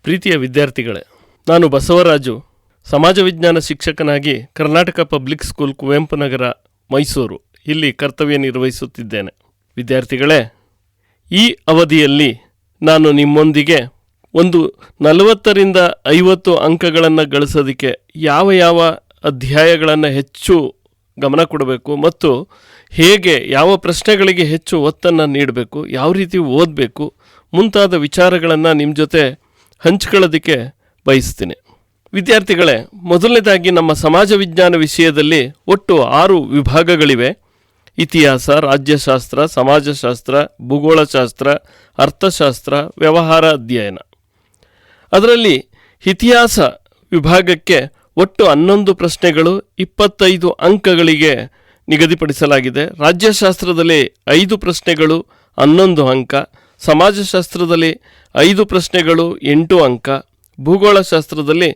ಪ್ರೀತಿಯ ವಿದ್ಯಾರ್ಥಿಗಳೇ, ನಾನು ಬಸವರಾಜು, ಸಮಾಜ ವಿಜ್ಞಾನ ಶಿಕ್ಷಕನಾಗಿ ಕರ್ನಾಟಕ ಪಬ್ಲಿಕ್ ಸ್ಕೂಲ್, ಕುವೆಂಪು ನಗರ, ಮೈಸೂರು ಇಲ್ಲಿ ಕರ್ತವ್ಯ ನಿರ್ವಹಿಸುತ್ತಿದ್ದೇನೆ. ವಿದ್ಯಾರ್ಥಿಗಳೇ, ಈ ಅವಧಿಯಲ್ಲಿ ನಾನು ನಿಮ್ಮೊಂದಿಗೆ ಒಂದು 40ರಿಂದ 50 ಅಂಕಗಳನ್ನು ಗಳಿಸೋದಕ್ಕೆ ಯಾವ ಅಧ್ಯಾಯಗಳನ್ನು ಹೆಚ್ಚು ಗಮನ ಕೊಡಬೇಕು ಮತ್ತು ಹೇಗೆ ಯಾವ ಪ್ರಶ್ನೆಗಳಿಗೆ ಹೆಚ್ಚು ಒತ್ತನ್ನು ನೀಡಬೇಕು, ಯಾವ ರೀತಿ ಓದಬೇಕು ಮುಂತಾದ ವಿಚಾರಗಳನ್ನು ನಿಮ್ಮ ಜೊತೆ ಹಂಚ್ಕೊಳ್ಳೋದಕ್ಕೆ ಬಯಸ್ತೀನಿ. ವಿದ್ಯಾರ್ಥಿಗಳೇ, ಮೊದಲನೇದಾಗಿ ನಮ್ಮ ಸಮಾಜ ವಿಜ್ಞಾನ ವಿಷಯದಲ್ಲಿ ಒಟ್ಟು 6 ವಿಭಾಗಗಳಿವೆ. ಇತಿಹಾಸ, ರಾಜ್ಯಶಾಸ್ತ್ರ, ಸಮಾಜಶಾಸ್ತ್ರ, ಭೂಗೋಳಶಾಸ್ತ್ರ, ಅರ್ಥಶಾಸ್ತ್ರ, ವ್ಯವಹಾರ ಅಧ್ಯಯನ. ಅದರಲ್ಲಿ ಇತಿಹಾಸ ವಿಭಾಗಕ್ಕೆ ಒಟ್ಟು 11 ಪ್ರಶ್ನೆಗಳು 25 ಅಂಕಗಳಿಗೆ ನಿಗದಿಪಡಿಸಲಾಗಿದೆ. ರಾಜ್ಯಶಾಸ್ತ್ರದಲ್ಲಿ 5 ಪ್ರಶ್ನೆಗಳು 11 ಅಂಕ, ಸಮಾಜಶಾಸ್ತ್ರದಲ್ಲಿ 5 ಪ್ರಶ್ನೆಗಳು 8 ಅಂಕ, ಭೂಗೋಳಶಾಸ್ತ್ರದಲ್ಲಿ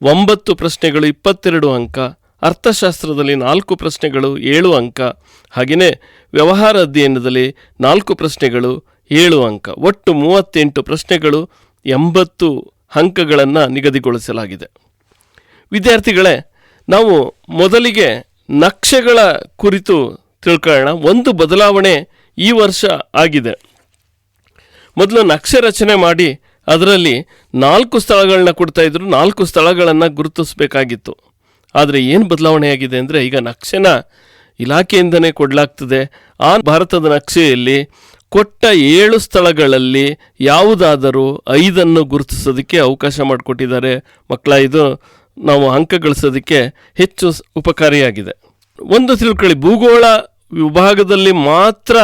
9 ಪ್ರಶ್ನೆಗಳು 22 ಅಂಕ, ಅರ್ಥಶಾಸ್ತ್ರದಲ್ಲಿ 4 ಪ್ರಶ್ನೆಗಳು 7 ಅಂಕ, ಹಾಗೆಯೇ ವ್ಯವಹಾರ ಅಧ್ಯಯನದಲ್ಲಿ 4 ಪ್ರಶ್ನೆಗಳು 7 ಅಂಕ. ಒಟ್ಟು 38 ಪ್ರಶ್ನೆಗಳು 80 ಅಂಕಗಳನ್ನು ನಿಗದಿಗೊಳಿಸಲಾಗಿದೆ. ವಿದ್ಯಾರ್ಥಿಗಳೇ, ನಾವು ಮೊದಲಿಗೆ ನಕ್ಷೆಗಳ ಕುರಿತು ತಿಳ್ಕೊಳ್ಳೋಣ. ಒಂದು ಬದಲಾವಣೆ ಈ ವರ್ಷ ಆಗಿದೆ. ಮೊದಲು ನಕ್ಷೆ ರಚನೆ ಮಾಡಿ ಅದರಲ್ಲಿ 4 ಸ್ಥಳಗಳನ್ನ ಕೊಡ್ತಾಯಿದ್ರು, 4 ಸ್ಥಳಗಳನ್ನು ಗುರುತಿಸಬೇಕಾಗಿತ್ತು. ಆದರೆ ಏನು ಬದಲಾವಣೆ ಆಗಿದೆ ಅಂದರೆ, ಈಗ ನಕ್ಷೆನ ಇಲಾಖೆಯಿಂದನೇ ಕೊಡಲಾಗ್ತದೆ. ಆ ಭಾರತದ ನಕ್ಷೆಯಲ್ಲಿ ಕೊಟ್ಟ 7 ಸ್ಥಳಗಳಲ್ಲಿ ಯಾವುದಾದರೂ 5 ಗುರುತಿಸೋದಕ್ಕೆ ಅವಕಾಶ ಮಾಡಿಕೊಟ್ಟಿದ್ದಾರೆ. ಮಕ್ಕಳ, ಇದು ನಾವು ಅಂಕ ಗಳಿಸೋದಕ್ಕೆ ಹೆಚ್ಚು ಉಪಕಾರಿಯಾಗಿದೆ. ಒಂದು ತಿಳ್ಕೊಳ್ಳಿ, ಭೂಗೋಳ ವಿಭಾಗದಲ್ಲಿ ಮಾತ್ರ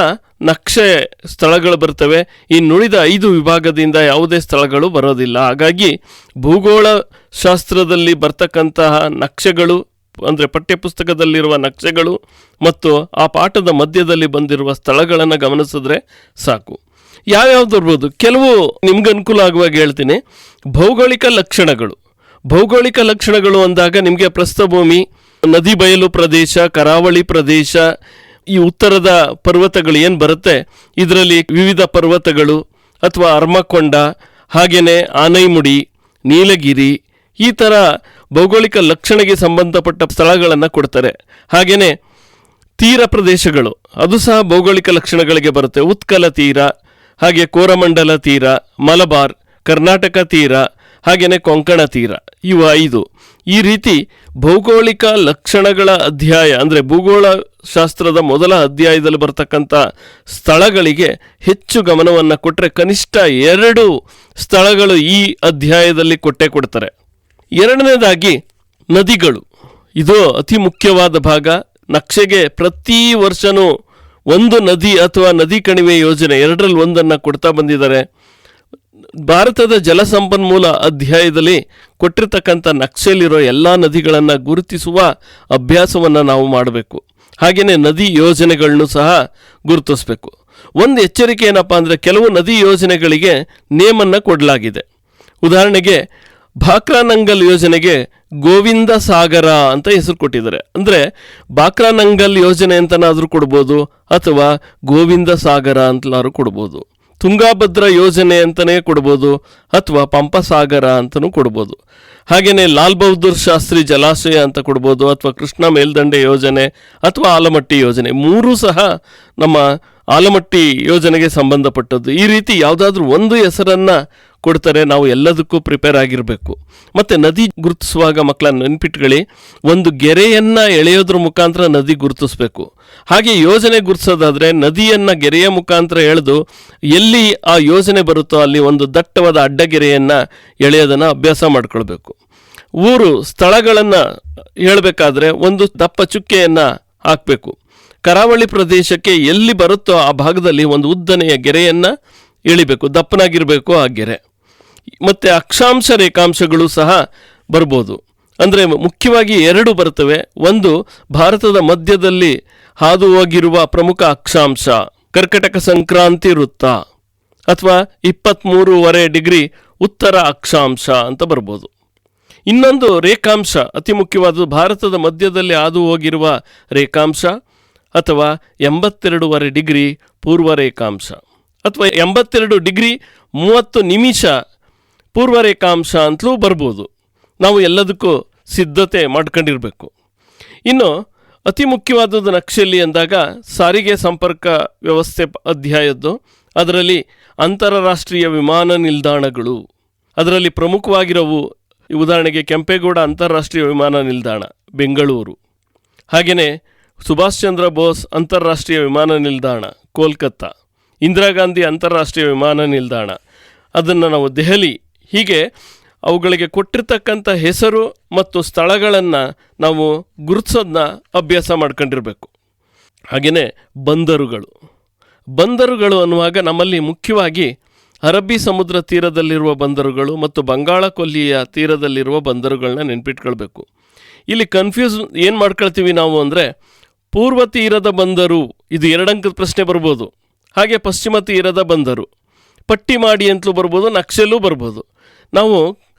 ನಕ್ಷೆ ಸ್ಥಳಗಳು ಬರ್ತವೆ. ಇನ್ನುಳಿದ 5 ವಿಭಾಗದಿಂದ ಯಾವುದೇ ಸ್ಥಳಗಳು ಬರೋದಿಲ್ಲ. ಹಾಗಾಗಿ ಭೂಗೋಳ ಶಾಸ್ತ್ರದಲ್ಲಿ ಬರ್ತಕ್ಕಂತಹ ನಕ್ಷೆಗಳು ಅಂದರೆ ಪಠ್ಯಪುಸ್ತಕದಲ್ಲಿರುವ ನಕ್ಷೆಗಳು ಮತ್ತು ಆ ಪಾಠದ ಮಧ್ಯದಲ್ಲಿ ಬಂದಿರುವ ಸ್ಥಳಗಳನ್ನು ಗಮನಿಸಿದ್ರೆ ಸಾಕು. ಯಾವ್ಯಾವ್ದು ಇರ್ಬೋದು, ಕೆಲವು ನಿಮ್ಗೆ ಅನುಕೂಲ ಆಗುವಾಗ ಹೇಳ್ತೀನಿ. ಭೌಗೋಳಿಕ ಲಕ್ಷಣಗಳು. ಭೌಗೋಳಿಕ ಲಕ್ಷಣಗಳು ಅಂದಾಗ ನಿಮಗೆ ಪ್ರಸ್ಥಭೂಮಿ, ನದಿ ಬಯಲು ಪ್ರದೇಶ, ಕರಾವಳಿ ಪ್ರದೇಶ, ಈ ಉತ್ತರದ ಪರ್ವತಗಳು ಏನು ಬರುತ್ತೆ ಇದರಲ್ಲಿ ವಿವಿಧ ಪರ್ವತಗಳು ಅಥವಾ ಅರ್ಮಕೊಂಡ, ಹಾಗೆಯೇ ಆನೈಮುಡಿ, ನೀಲಗಿರಿ, ಈ ಥರ ಭೌಗೋಳಿಕ ಲಕ್ಷಣಕ್ಕೆ ಸಂಬಂಧಪಟ್ಟ ಸ್ಥಳಗಳನ್ನು ಕೊಡ್ತಾರೆ. ಹಾಗೆಯೇ ತೀರ ಪ್ರದೇಶಗಳು, ಅದು ಸಹ ಭೌಗೋಳಿಕ ಲಕ್ಷಣಗಳಿಗೆ ಬರುತ್ತೆ. ಉತ್ಕಲ ತೀರ, ಹಾಗೆ ಕೋರಮಂಡಲ ತೀರ, ಮಲಬಾರ್, ಕರ್ನಾಟಕ ತೀರ, ಹಾಗೆಯೇ ಕೊಂಕಣ ತೀರ, ಇವು 5. ಈ ರೀತಿ ಭೌಗೋಳಿಕ ಲಕ್ಷಣಗಳ ಅಧ್ಯಾಯ ಅಂದರೆ ಭೂಗೋಳ ಶಾಸ್ತ್ರದ ಮೊದಲ ಅಧ್ಯಾಯದಲ್ಲಿ ಬರ್ತಕ್ಕಂಥ ಸ್ಥಳಗಳಿಗೆ ಹೆಚ್ಚು ಗಮನವನ್ನು ಕೊಟ್ಟರೆ ಕನಿಷ್ಠ 2 ಸ್ಥಳಗಳು ಈ ಅಧ್ಯಾಯದಲ್ಲಿ ಕೊಡ್ತಾರೆ. ಎರಡನೇದಾಗಿ ನದಿಗಳು. ಇದು ಅತಿ ಮುಖ್ಯವಾದ ಭಾಗ. ನಕ್ಷೆಗೆ ಪ್ರತಿ ವರ್ಷವೂ ಒಂದು ನದಿ ಅಥವಾ ನದಿ ಕಣಿವೆ ಯೋಜನೆ 2ರಲ್ಲಿ 1 ಕೊಡ್ತಾ ಬಂದಿದ್ದಾರೆ. ಭಾರತದ ಜಲಸಂಪನ್ಮೂಲ ಅಧ್ಯಾಯದಲ್ಲಿ ಕೊಟ್ಟಿರ್ತಕ್ಕಂಥ ನಕ್ಷೆಯಲ್ಲಿರೋ ಎಲ್ಲ ನದಿಗಳನ್ನು ಗುರುತಿಸುವ ಅಭ್ಯಾಸವನ್ನು ನಾವು ಮಾಡಬೇಕು. ಹಾಗೆಯೇ ನದಿ ಯೋಜನೆಗಳನ್ನು ಸಹ ಗುರುತಿಸಬೇಕು. ಒಂದು ಎಚ್ಚರಿಕೆ ಏನಪ್ಪ ಅಂದರೆ, ಕೆಲವು ನದಿ ಯೋಜನೆಗಳಿಗೆ ನೇಮನ್ನು ಕೊಡಲಾಗಿದೆ. ಉದಾಹರಣೆಗೆ ಭಾಕ್ರಾನಂಗಲ್ ಯೋಜನೆಗೆ ಗೋವಿಂದ ಸಾಗರ ಅಂತ ಹೆಸರು ಕೊಟ್ಟಿದ್ದಾರೆ. ಅಂದರೆ ಭಾಕ್ರಾನಂಗಲ್ ಯೋಜನೆ ಅಂತನಾದರೂ ಕೊಡ್ಬೋದು ಅಥವಾ ಗೋವಿಂದ ಸಾಗರ ಅಂತಲಾದ್ರೂ ಕೊಡ್ಬೋದು. ತುಂಗಾಭದ್ರಾ ಯೋಜನೆ ಅಂತಲೇ ಕೊಡ್ಬೋದು ಅಥವಾ ಪಂಪಸಾಗರ ಅಂತಲೂ ಕೊಡ್ಬೋದು. ಹಾಗೆಯೇ ಲಾಲ್ ಬಹದ್ದೂರ್ ಶಾಸ್ತ್ರಿ ಜಲಾಶಯ ಅಂತ ಕೊಡ್ಬೋದು ಅಥವಾ ಕೃಷ್ಣ ಮೇಲ್ದಂಡೆ ಯೋಜನೆ ಅಥವಾ ಆಲಮಟ್ಟಿ ಯೋಜನೆ. 3 ಸಹ ನಮ್ಮ ಆಲಮಟ್ಟಿ ಯೋಜನೆಗೆ ಸಂಬಂಧಪಟ್ಟದ್ದು. ಈ ರೀತಿ ಯಾವುದಾದ್ರೂ ಒಂದು ಹೆಸರನ್ನು ಕೊಡ್ತಾರೆ. ನಾವು ಎಲ್ಲದಕ್ಕೂ ಪ್ರಿಪೇರ್ ಆಗಿರಬೇಕು. ಮತ್ತು ನದಿ ಗುರುತಿಸುವಾಗ ಮಕ್ಕಳ ನೆನ್ಪಿಟ್ಕೊಳ್ಳಿ, ಒಂದು ಗೆರೆಯನ್ನು ಎಳೆಯೋದ್ರ ಮುಖಾಂತರ ನದಿ ಗುರುತಿಸ್ಬೇಕು. ಹಾಗೆ ಯೋಜನೆ ಗುರುತಿಸೋದಾದರೆ ನದಿಯನ್ನು ಗೆರೆಯ ಮುಖಾಂತರ ಎಳೆದು ಎಲ್ಲಿ ಆ ಯೋಜನೆ ಬರುತ್ತೋ ಅಲ್ಲಿ ಒಂದು ದಟ್ಟವಾದ ಅಡ್ಡಗೆರೆಯನ್ನು ಎಳೆಯೋದನ್ನು ಅಭ್ಯಾಸ ಮಾಡ್ಕೊಳ್ಬೇಕು. ಊರು ಸ್ಥಳಗಳನ್ನು ಹೇಳಬೇಕಾದ್ರೆ ಒಂದು ದಪ್ಪ ಚುಕ್ಕೆಯನ್ನು ಹಾಕಬೇಕು. ಕರಾವಳಿ ಪ್ರದೇಶಕ್ಕೆ ಎಲ್ಲಿ ಬರುತ್ತೋ ಆ ಭಾಗದಲ್ಲಿ ಒಂದು ಉದ್ದನೆಯ ಗೆರೆಯನ್ನು ಎಳಿಬೇಕು, ದಪ್ಪನಾಗಿರಬೇಕು ಆ ಗೆರೆ. ಮತ್ತು ಅಕ್ಷಾಂಶ ರೇಖಾಂಶಗಳು ಸಹ ಬರ್ಬೋದು. ಅಂದರೆ ಮುಖ್ಯವಾಗಿ 2 ಬರ್ತವೆ. ಒಂದು, ಭಾರತದ ಮಧ್ಯದಲ್ಲಿ ಹಾದು ಹೋಗಿರುವ ಪ್ರಮುಖ ಅಕ್ಷಾಂಶ ಕರ್ಕಟಕ ಸಂಕ್ರಾಂತಿ ವೃತ್ತ ಅಥವಾ 23.5 ಡಿಗ್ರಿ ಉತ್ತರ ಅಕ್ಷಾಂಶ ಅಂತ ಬರ್ಬೋದು. ಇನ್ನೊಂದು ರೇಖಾಂಶ ಅತಿ ಮುಖ್ಯವಾದದ್ದು, ಭಾರತದ ಮಧ್ಯದಲ್ಲಿ ಹಾದು ಹೋಗಿರುವ ರೇಖಾಂಶ ಅಥವಾ 82.5 ಡಿಗ್ರಿ ಪೂರ್ವ ರೇಖಾಂಶ ಅಥವಾ 82 ಡಿಗ್ರಿ 30 ನಿಮಿಷ ಪೂರ್ವರೇಖಾಂಶ ಅಂತಲೂ ಬರ್ಬೋದು. ನಾವು ಎಲ್ಲದಕ್ಕೂ ಸಿದ್ಧತೆ ಮಾಡ್ಕೊಂಡಿರಬೇಕು. ಇನ್ನು ಅತಿ ಮುಖ್ಯವಾದದ್ದು ನಕ್ಷೆಯಲ್ಲಿ ಅಂದಾಗ ಸಾರಿಗೆ ಸಂಪರ್ಕ ವ್ಯವಸ್ಥೆ ಅಧ್ಯಾಯದ್ದು. ಅದರಲ್ಲಿ ಅಂತಾರಾಷ್ಟ್ರೀಯ ವಿಮಾನ ನಿಲ್ದಾಣಗಳು, ಅದರಲ್ಲಿ ಪ್ರಮುಖವಾಗಿರೋವು ಉದಾಹರಣೆಗೆ ಕೆಂಪೇಗೌಡ ಅಂತಾರಾಷ್ಟ್ರೀಯ ವಿಮಾನ ನಿಲ್ದಾಣ ಬೆಂಗಳೂರು, ಹಾಗೆಯೇ ಸುಭಾಷ್ ಚಂದ್ರ ಬೋಸ್ ಅಂತಾರಾಷ್ಟ್ರೀಯ ವಿಮಾನ ನಿಲ್ದಾಣ ಕೋಲ್ಕತ್ತಾ, ಇಂದಿರಾ ಗಾಂಧಿ ಅಂತಾರಾಷ್ಟ್ರೀಯ ವಿಮಾನ ನಿಲ್ದಾಣ ಅದನ್ನು ನಾವು ದೆಹಲಿ, ಹೀಗೆ ಅವುಗಳಿಗೆ ಕೊಟ್ಟಿರ್ತಕ್ಕಂಥ ಹೆಸರು ಮತ್ತು ಸ್ಥಳಗಳನ್ನು ನಾವು ಗುರುತಿಸೋದನ್ನ ಅಭ್ಯಾಸ ಮಾಡ್ಕೊಂಡಿರಬೇಕು. ಹಾಗೆಯೇ ಬಂದರುಗಳು ಅನ್ನುವಾಗ ನಮ್ಮಲ್ಲಿ ಮುಖ್ಯವಾಗಿ ಅರಬ್ಬಿ ಸಮುದ್ರ ತೀರದಲ್ಲಿರುವ ಬಂದರುಗಳು ಮತ್ತು ಬಂಗಾಳ ಕೊಲ್ಲಿಯ ತೀರದಲ್ಲಿರುವ ಬಂದರುಗಳನ್ನ ನೆನ್ಪಿಟ್ಕೊಳ್ಬೇಕು. ಇಲ್ಲಿ ಕನ್ಫ್ಯೂಸ್ ಏನು ಮಾಡ್ಕೊಳ್ತೀವಿ ನಾವು ಅಂದರೆ, ಪೂರ್ವ ತೀರದ ಬಂದರು ಇದು 2 ಅಂಕದ ಪ್ರಶ್ನೆ ಬರ್ಬೋದು, ಹಾಗೆ ಪಶ್ಚಿಮ ತೀರದ ಬಂದರು ಪಟ್ಟಿ ಮಾಡಿ ಅಂತಲೂ ಬರ್ಬೋದು, ನಕ್ಷೆಲ್ಲೂ ಬರ್ಬೋದು. ನಾವು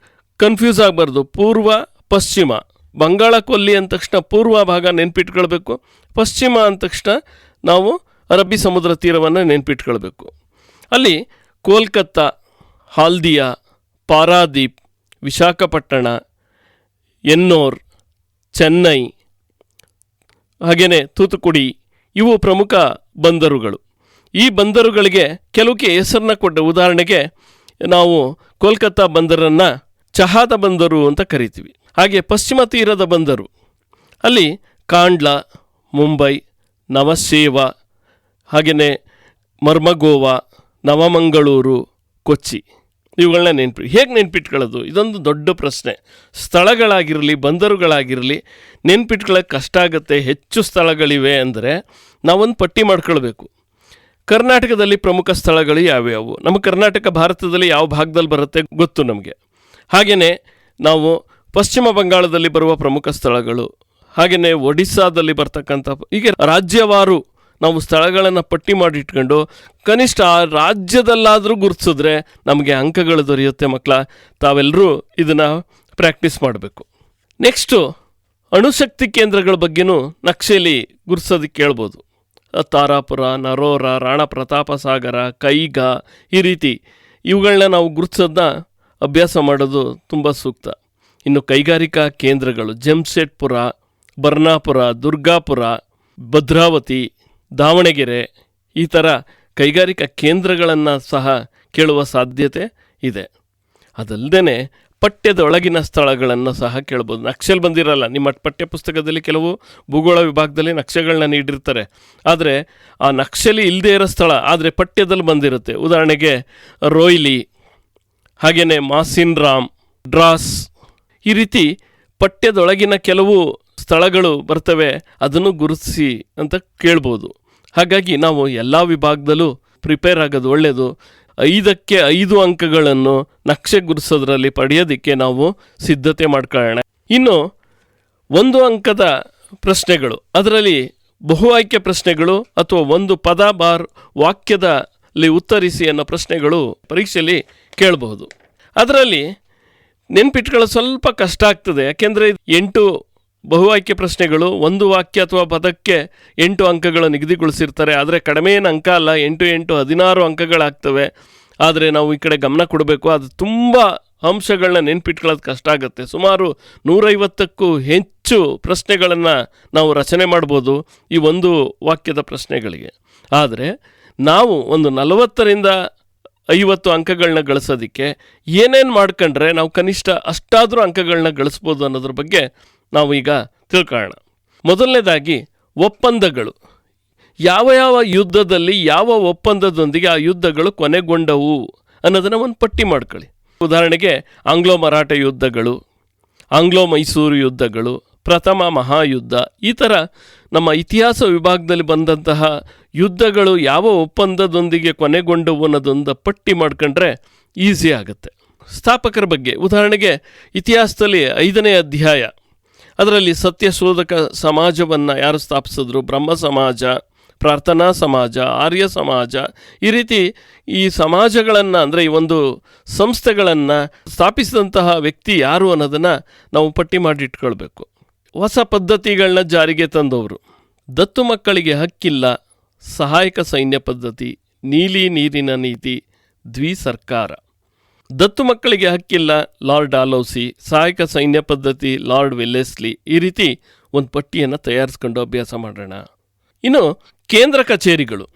ಕನ್ಫ್ಯೂಸ್ ಆಗಬಾರ್ದು. ಪೂರ್ವ ಪಶ್ಚಿಮ, ಬಂಗಾಳ ಕೊಲ್ಲಿ ಅಂದ ತಕ್ಷಣ ಪೂರ್ವ ಭಾಗ ನೆನ್ಪಿಟ್ಕೊಳ್ಬೇಕು, ಪಶ್ಚಿಮ ಅಂದ ತಕ್ಷಣ ನಾವು ಅರಬ್ಬಿ ಸಮುದ್ರ ತೀರವನ್ನು ನೆನ್ಪಿಟ್ಕೊಳ್ಬೇಕು. ಅಲ್ಲಿ ಕೋಲ್ಕತ್ತಾ, ಹಾಲ್ದಿಯಾ, ಪಾರಾದೀಪ್, ವಿಶಾಖಪಟ್ಟಣ, ಎನ್ನೋರ್, ಚೆನ್ನೈ, ಹಾಗೆಯೇ ತೂತುಕುಡಿ ಇವು ಪ್ರಮುಖ ಬಂದರುಗಳು. ಈ ಬಂದರುಗಳಿಗೆ ಕೆಲವಕ್ಕೆ ಹೆಸರನ್ನ ಕೊಟ್ಟ, ಉದಾಹರಣೆಗೆ ನಾವು ಕೋಲ್ಕತ್ತಾ ಬಂದರನ್ನು ಚಹಾದ ಬಂದರು ಅಂತ ಕರಿತೀವಿ. ಹಾಗೆ ಪಶ್ಚಿಮ ತೀರದ ಬಂದರು ಅಲ್ಲಿ ಕಾಂಡ್ಲಾ, ಮುಂಬೈ, ನವಶೇವಾ, ಹಾಗೆಯೇ ಮರ್ಮಗೋವಾ, ನವಮಂಗಳೂರು, ಕೊಚ್ಚಿ ಇವುಗಳನ್ನ ಹೇಗೆ ನೆನ್ಪಿಟ್ಕೊಳ್ಳೋದು? ಇದೊಂದು ದೊಡ್ಡ ಪ್ರಶ್ನೆ. ಸ್ಥಳಗಳಾಗಿರಲಿ ಬಂದರುಗಳಾಗಿರಲಿ ನೆನ್ಪಿಟ್ಕೊಳ್ಳೋಕೆ ಕಷ್ಟ ಆಗುತ್ತೆ. ಹೆಚ್ಚು ಸ್ಥಳಗಳಿವೆ ಅಂದರೆ ನಾವೊಂದು ಪಟ್ಟಿ ಮಾಡ್ಕೊಳ್ಬೇಕು. ಕರ್ನಾಟಕದಲ್ಲಿ ಪ್ರಮುಖ ಸ್ಥಳಗಳು ಯಾವ್ಯಾವು? ನಮ್ಮ ಕರ್ನಾಟಕ ಭಾರತದಲ್ಲಿ ಯಾವ ಭಾಗದಲ್ಲಿ ಬರುತ್ತೆ ಗೊತ್ತು ನಮಗೆ. ಹಾಗೆಯೇ ನಾವು ಪಶ್ಚಿಮ ಬಂಗಾಳದಲ್ಲಿ ಬರುವ ಪ್ರಮುಖ ಸ್ಥಳಗಳು, ಹಾಗೆಯೇ ಒಡಿಸ್ಸಾದಲ್ಲಿ ಬರ್ತಕ್ಕಂಥ, ಹೀಗೆ ರಾಜ್ಯವಾರು ನಾವು ಸ್ಥಳಗಳನ್ನು ಪಟ್ಟಿ ಮಾಡಿಟ್ಕೊಂಡು ಕನಿಷ್ಠ ಆ ರಾಜ್ಯದಲ್ಲಾದರೂ ಗುರುತಿಸಿದ್ರೆ ನಮಗೆ ಅಂಕಗಳು ದೊರೆಯುತ್ತೆ. ಮಕ್ಕಳ, ತಾವೆಲ್ಲರೂ ಇದನ್ನು ಪ್ರಾಕ್ಟೀಸ್ ಮಾಡಬೇಕು. ನೆಕ್ಸ್ಟು ಅಣುಶಕ್ತಿ ಕೇಂದ್ರಗಳ ಬಗ್ಗೆನೂ ನಕ್ಷೆಯಲ್ಲಿ ಗುರುತಿಸೋದಕ್ಕೆ ಕೇಳ್ಬೋದು. ತಾರಾಪುರ, ನರೋರ, ರಾಣಾ ಪ್ರತಾಪ ಸಾಗರ, ಕೈಗಾ, ಈ ರೀತಿ ಇವುಗಳನ್ನ ನಾವು ಗುರುತಿಸೋದನ್ನ ಅಭ್ಯಾಸ ಮಾಡೋದು ತುಂಬ ಸೂಕ್ತ. ಇನ್ನು ಕೈಗಾರಿಕಾ ಕೇಂದ್ರಗಳು ಜಮ್ಶೆಡ್ಪುರ, ಬರ್ನಾಪುರ, ದುರ್ಗಾಪುರ, ಭದ್ರಾವತಿ, ದಾವಣಗೆರೆ, ಈ ಥರ ಕೈಗಾರಿಕಾ ಕೇಂದ್ರಗಳನ್ನು ಸಹ ಕೇಳುವ ಸಾಧ್ಯತೆ ಇದೆ. ಅದಲ್ಲದೆ ಪಠ್ಯದೊಳಗಿನ ಸ್ಥಳಗಳನ್ನು ಸಹ ಕೇಳ್ಬೋದು. ನಕ್ಷೆಯಲ್ಲಿ ಬಂದಿರಲ್ಲ, ನಿಮ್ಮ ಪಠ್ಯಪುಸ್ತಕದಲ್ಲಿ ಕೆಲವು ಭೂಗೋಳ ವಿಭಾಗದಲ್ಲಿ ನಕ್ಷೆಗಳನ್ನ ನೀಡಿರ್ತಾರೆ, ಆದರೆ ಆ ನಕ್ಷೆಯಲ್ಲಿ ಇಲ್ಲದೇ ಇರೋ ಸ್ಥಳ ಆದರೆ ಪಠ್ಯದಲ್ಲಿ ಬಂದಿರುತ್ತೆ. ಉದಾಹರಣೆಗೆ ರೋಯ್ಲಿ, ಹಾಗೆಯೇ ಮಾಸಿನ್ ರಾಮ್, ಡ್ರಾಸ್, ಈ ರೀತಿ ಪಠ್ಯದೊಳಗಿನ ಕೆಲವು ಸ್ಥಳಗಳು ಬರ್ತವೆ, ಅದನ್ನು ಗುರುತಿಸಿ ಅಂತ ಕೇಳ್ಬೋದು. ಹಾಗಾಗಿ ನಾವು ಎಲ್ಲ ವಿಭಾಗದಲ್ಲೂ ಪ್ರಿಪೇರ್ ಆಗೋದು ಒಳ್ಳೆಯದು. 5ಕ್ಕೆ 5 ಅಂಕಗಳನ್ನು ನಕ್ಷೆ ಗುರುತಿಸೋದ್ರಲ್ಲಿ ಪಡೆಯೋದಕ್ಕೆ ನಾವು ಸಿದ್ಧತೆ ಮಾಡ್ಕೊಳ್ಳೋಣ. ಇನ್ನು 1 ಅಂಕದ ಪ್ರಶ್ನೆಗಳು, ಅದರಲ್ಲಿ ಬಹು ಆಯ್ಕೆ ಪ್ರಶ್ನೆಗಳು ಅಥವಾ ಒಂದು ಪದ ಬಾರ್ ವಾಕ್ಯದಲ್ಲಿ ಉತ್ತರಿಸಿ ಅನ್ನೋ ಪ್ರಶ್ನೆಗಳು ಪರೀಕ್ಷೆಯಲ್ಲಿ ಕೇಳಬಹುದು. ಅದರಲ್ಲಿ ನೆನ್ಪಿಟ್ಕೊಳ್ಳೋ ಸ್ವಲ್ಪ ಕಷ್ಟ ಆಗ್ತದೆ, ಯಾಕೆಂದರೆ 8 ಬಹು ಆಯ್ಕೆ ಪ್ರಶ್ನೆಗಳು, ಒಂದು ವಾಕ್ಯ ಅಥವಾ ಪದಕ್ಕೆ 8 ಅಂಕಗಳು ನಿಗದಿಗೊಳಿಸಿರ್ತಾರೆ. ಆದರೆ ಕಡಿಮೆ ಏನು ಅಂಕ ಅಲ್ಲ, 8 8 16 ಅಂಕಗಳಾಗ್ತವೆ. ಆದರೆ ನಾವು ಈ ಕಡೆ ಗಮನ ಕೊಡಬೇಕು. ಅದು ತುಂಬ ಅಂಶಗಳನ್ನ ನೆನ್ಪಿಟ್ಕೊಳ್ಳೋದು ಕಷ್ಟ ಆಗುತ್ತೆ. ಸುಮಾರು 150ಕ್ಕೂ ಹೆಚ್ಚು ಪ್ರಶ್ನೆಗಳನ್ನು ನಾವು ರಚನೆ ಮಾಡ್ಬೋದು ಈ ಒಂದು ವಾಕ್ಯದ ಪ್ರಶ್ನೆಗಳಿಗೆ. ಆದರೆ ನಾವು ಒಂದು 40ರಿಂದ 50 ಅಂಕಗಳನ್ನ ಗಳಿಸೋದಕ್ಕೆ ಏನೇನು ಮಾಡ್ಕೊಂಡ್ರೆ ನಾವು ಕನಿಷ್ಠ ಅಷ್ಟಾದರೂ ಅಂಕಗಳನ್ನ ಗಳಿಸ್ಬೋದು ಅನ್ನೋದ್ರ ಬಗ್ಗೆ ನಾವು ಈಗ ತಿಳ್ಕೊಳ್ಳೋಣ. ಮೊದಲನೇದಾಗಿ ಒಪ್ಪಂದಗಳು. ಯಾವ ಯಾವ ಯುದ್ಧದಲ್ಲಿ ಯಾವ ಒಪ್ಪಂದದೊಂದಿಗೆ ಆ ಯುದ್ಧಗಳು ಕೊನೆಗೊಂಡವು ಅನ್ನೋದನ್ನು ಒಂದು ಪಟ್ಟಿ ಮಾಡ್ಕೊಳ್ಳಿ. ಉದಾಹರಣೆಗೆ ಆಂಗ್ಲೋ ಮರಾಠ ಯುದ್ಧಗಳು, ಆಂಗ್ಲೋ ಮೈಸೂರು ಯುದ್ಧಗಳು, ಪ್ರಥಮ ಮಹಾಯುದ್ಧ, ಈ ಥರ ನಮ್ಮ ಇತಿಹಾಸ ವಿಭಾಗದಲ್ಲಿ ಬಂದಂತಹ ಯುದ್ಧಗಳು ಯಾವ ಒಪ್ಪಂದದೊಂದಿಗೆ ಕೊನೆಗೊಂಡವು ಅನ್ನೋದೊಂದು ಪಟ್ಟಿ ಮಾಡ್ಕೊಂಡ್ರೆ ಈಸಿ ಆಗುತ್ತೆ. ಸ್ಥಾಪಕರ ಬಗ್ಗೆ, ಉದಾಹರಣೆಗೆ ಇತಿಹಾಸದಲ್ಲಿ 5ನೇ ಅಧ್ಯಾಯ, ಅದರಲ್ಲಿ ಸತ್ಯಶೋಧಕ ಸಮಾಜವನ್ನು ಯಾರು ಸ್ಥಾಪಿಸಿದ್ರು, ಬ್ರಹ್ಮ ಸಮಾಜ, ಪ್ರಾರ್ಥನಾ ಸಮಾಜ, ಆರ್ಯ ಸಮಾಜ, ಈ ರೀತಿ ಈ ಸಮಾಜಗಳನ್ನು ಅಂದರೆ ಈ ಒಂದು ಸಂಸ್ಥೆಗಳನ್ನು ಸ್ಥಾಪಿಸಿದಂತಹ ವ್ಯಕ್ತಿ ಯಾರು ಅನ್ನೋದನ್ನು ನಾವು ಪಟ್ಟಿ ಮಾಡಿಟ್ಕೊಳ್ಬೇಕು. ಹೊಸ ಪದ್ಧತಿಗಳನ್ನ ಜಾರಿಗೆ ತಂದವರು, ದತ್ತು ಮಕ್ಕಳಿಗೆ ಹಕ್ಕಿಲ್ಲ, ಸಹಾಯಕ ಸೈನ್ಯ ಪದ್ಧತಿ, ನೀಲಿ ನೀರಿನ ನೀತಿ, ದ್ವಿ ಸರ್ಕಾರ. ದತ್ತು ಮಕ್ಕಳಿಗೆ ಹಕ್ಕಿಲ್ಲ, ಲಾರ್ಡ್ ಡಾಲೌಸಿ. ಸಹಾಯಕ ಸೈನ್ಯ ಪದ್ಧತಿ, ಲಾರ್ಡ್ ವೆಲ್ಲೆಸ್ಲಿ. ಈ ರೀತಿ ಒಂದು ಪಟ್ಟಿಯನ್ನು ತಯಾರಿಸ್ಕೊಂಡು ಅಭ್ಯಾಸ ಮಾಡೋಣ. ಇನ್ನು ಕೇಂದ್ರ ಕಚೇರಿಗಳು.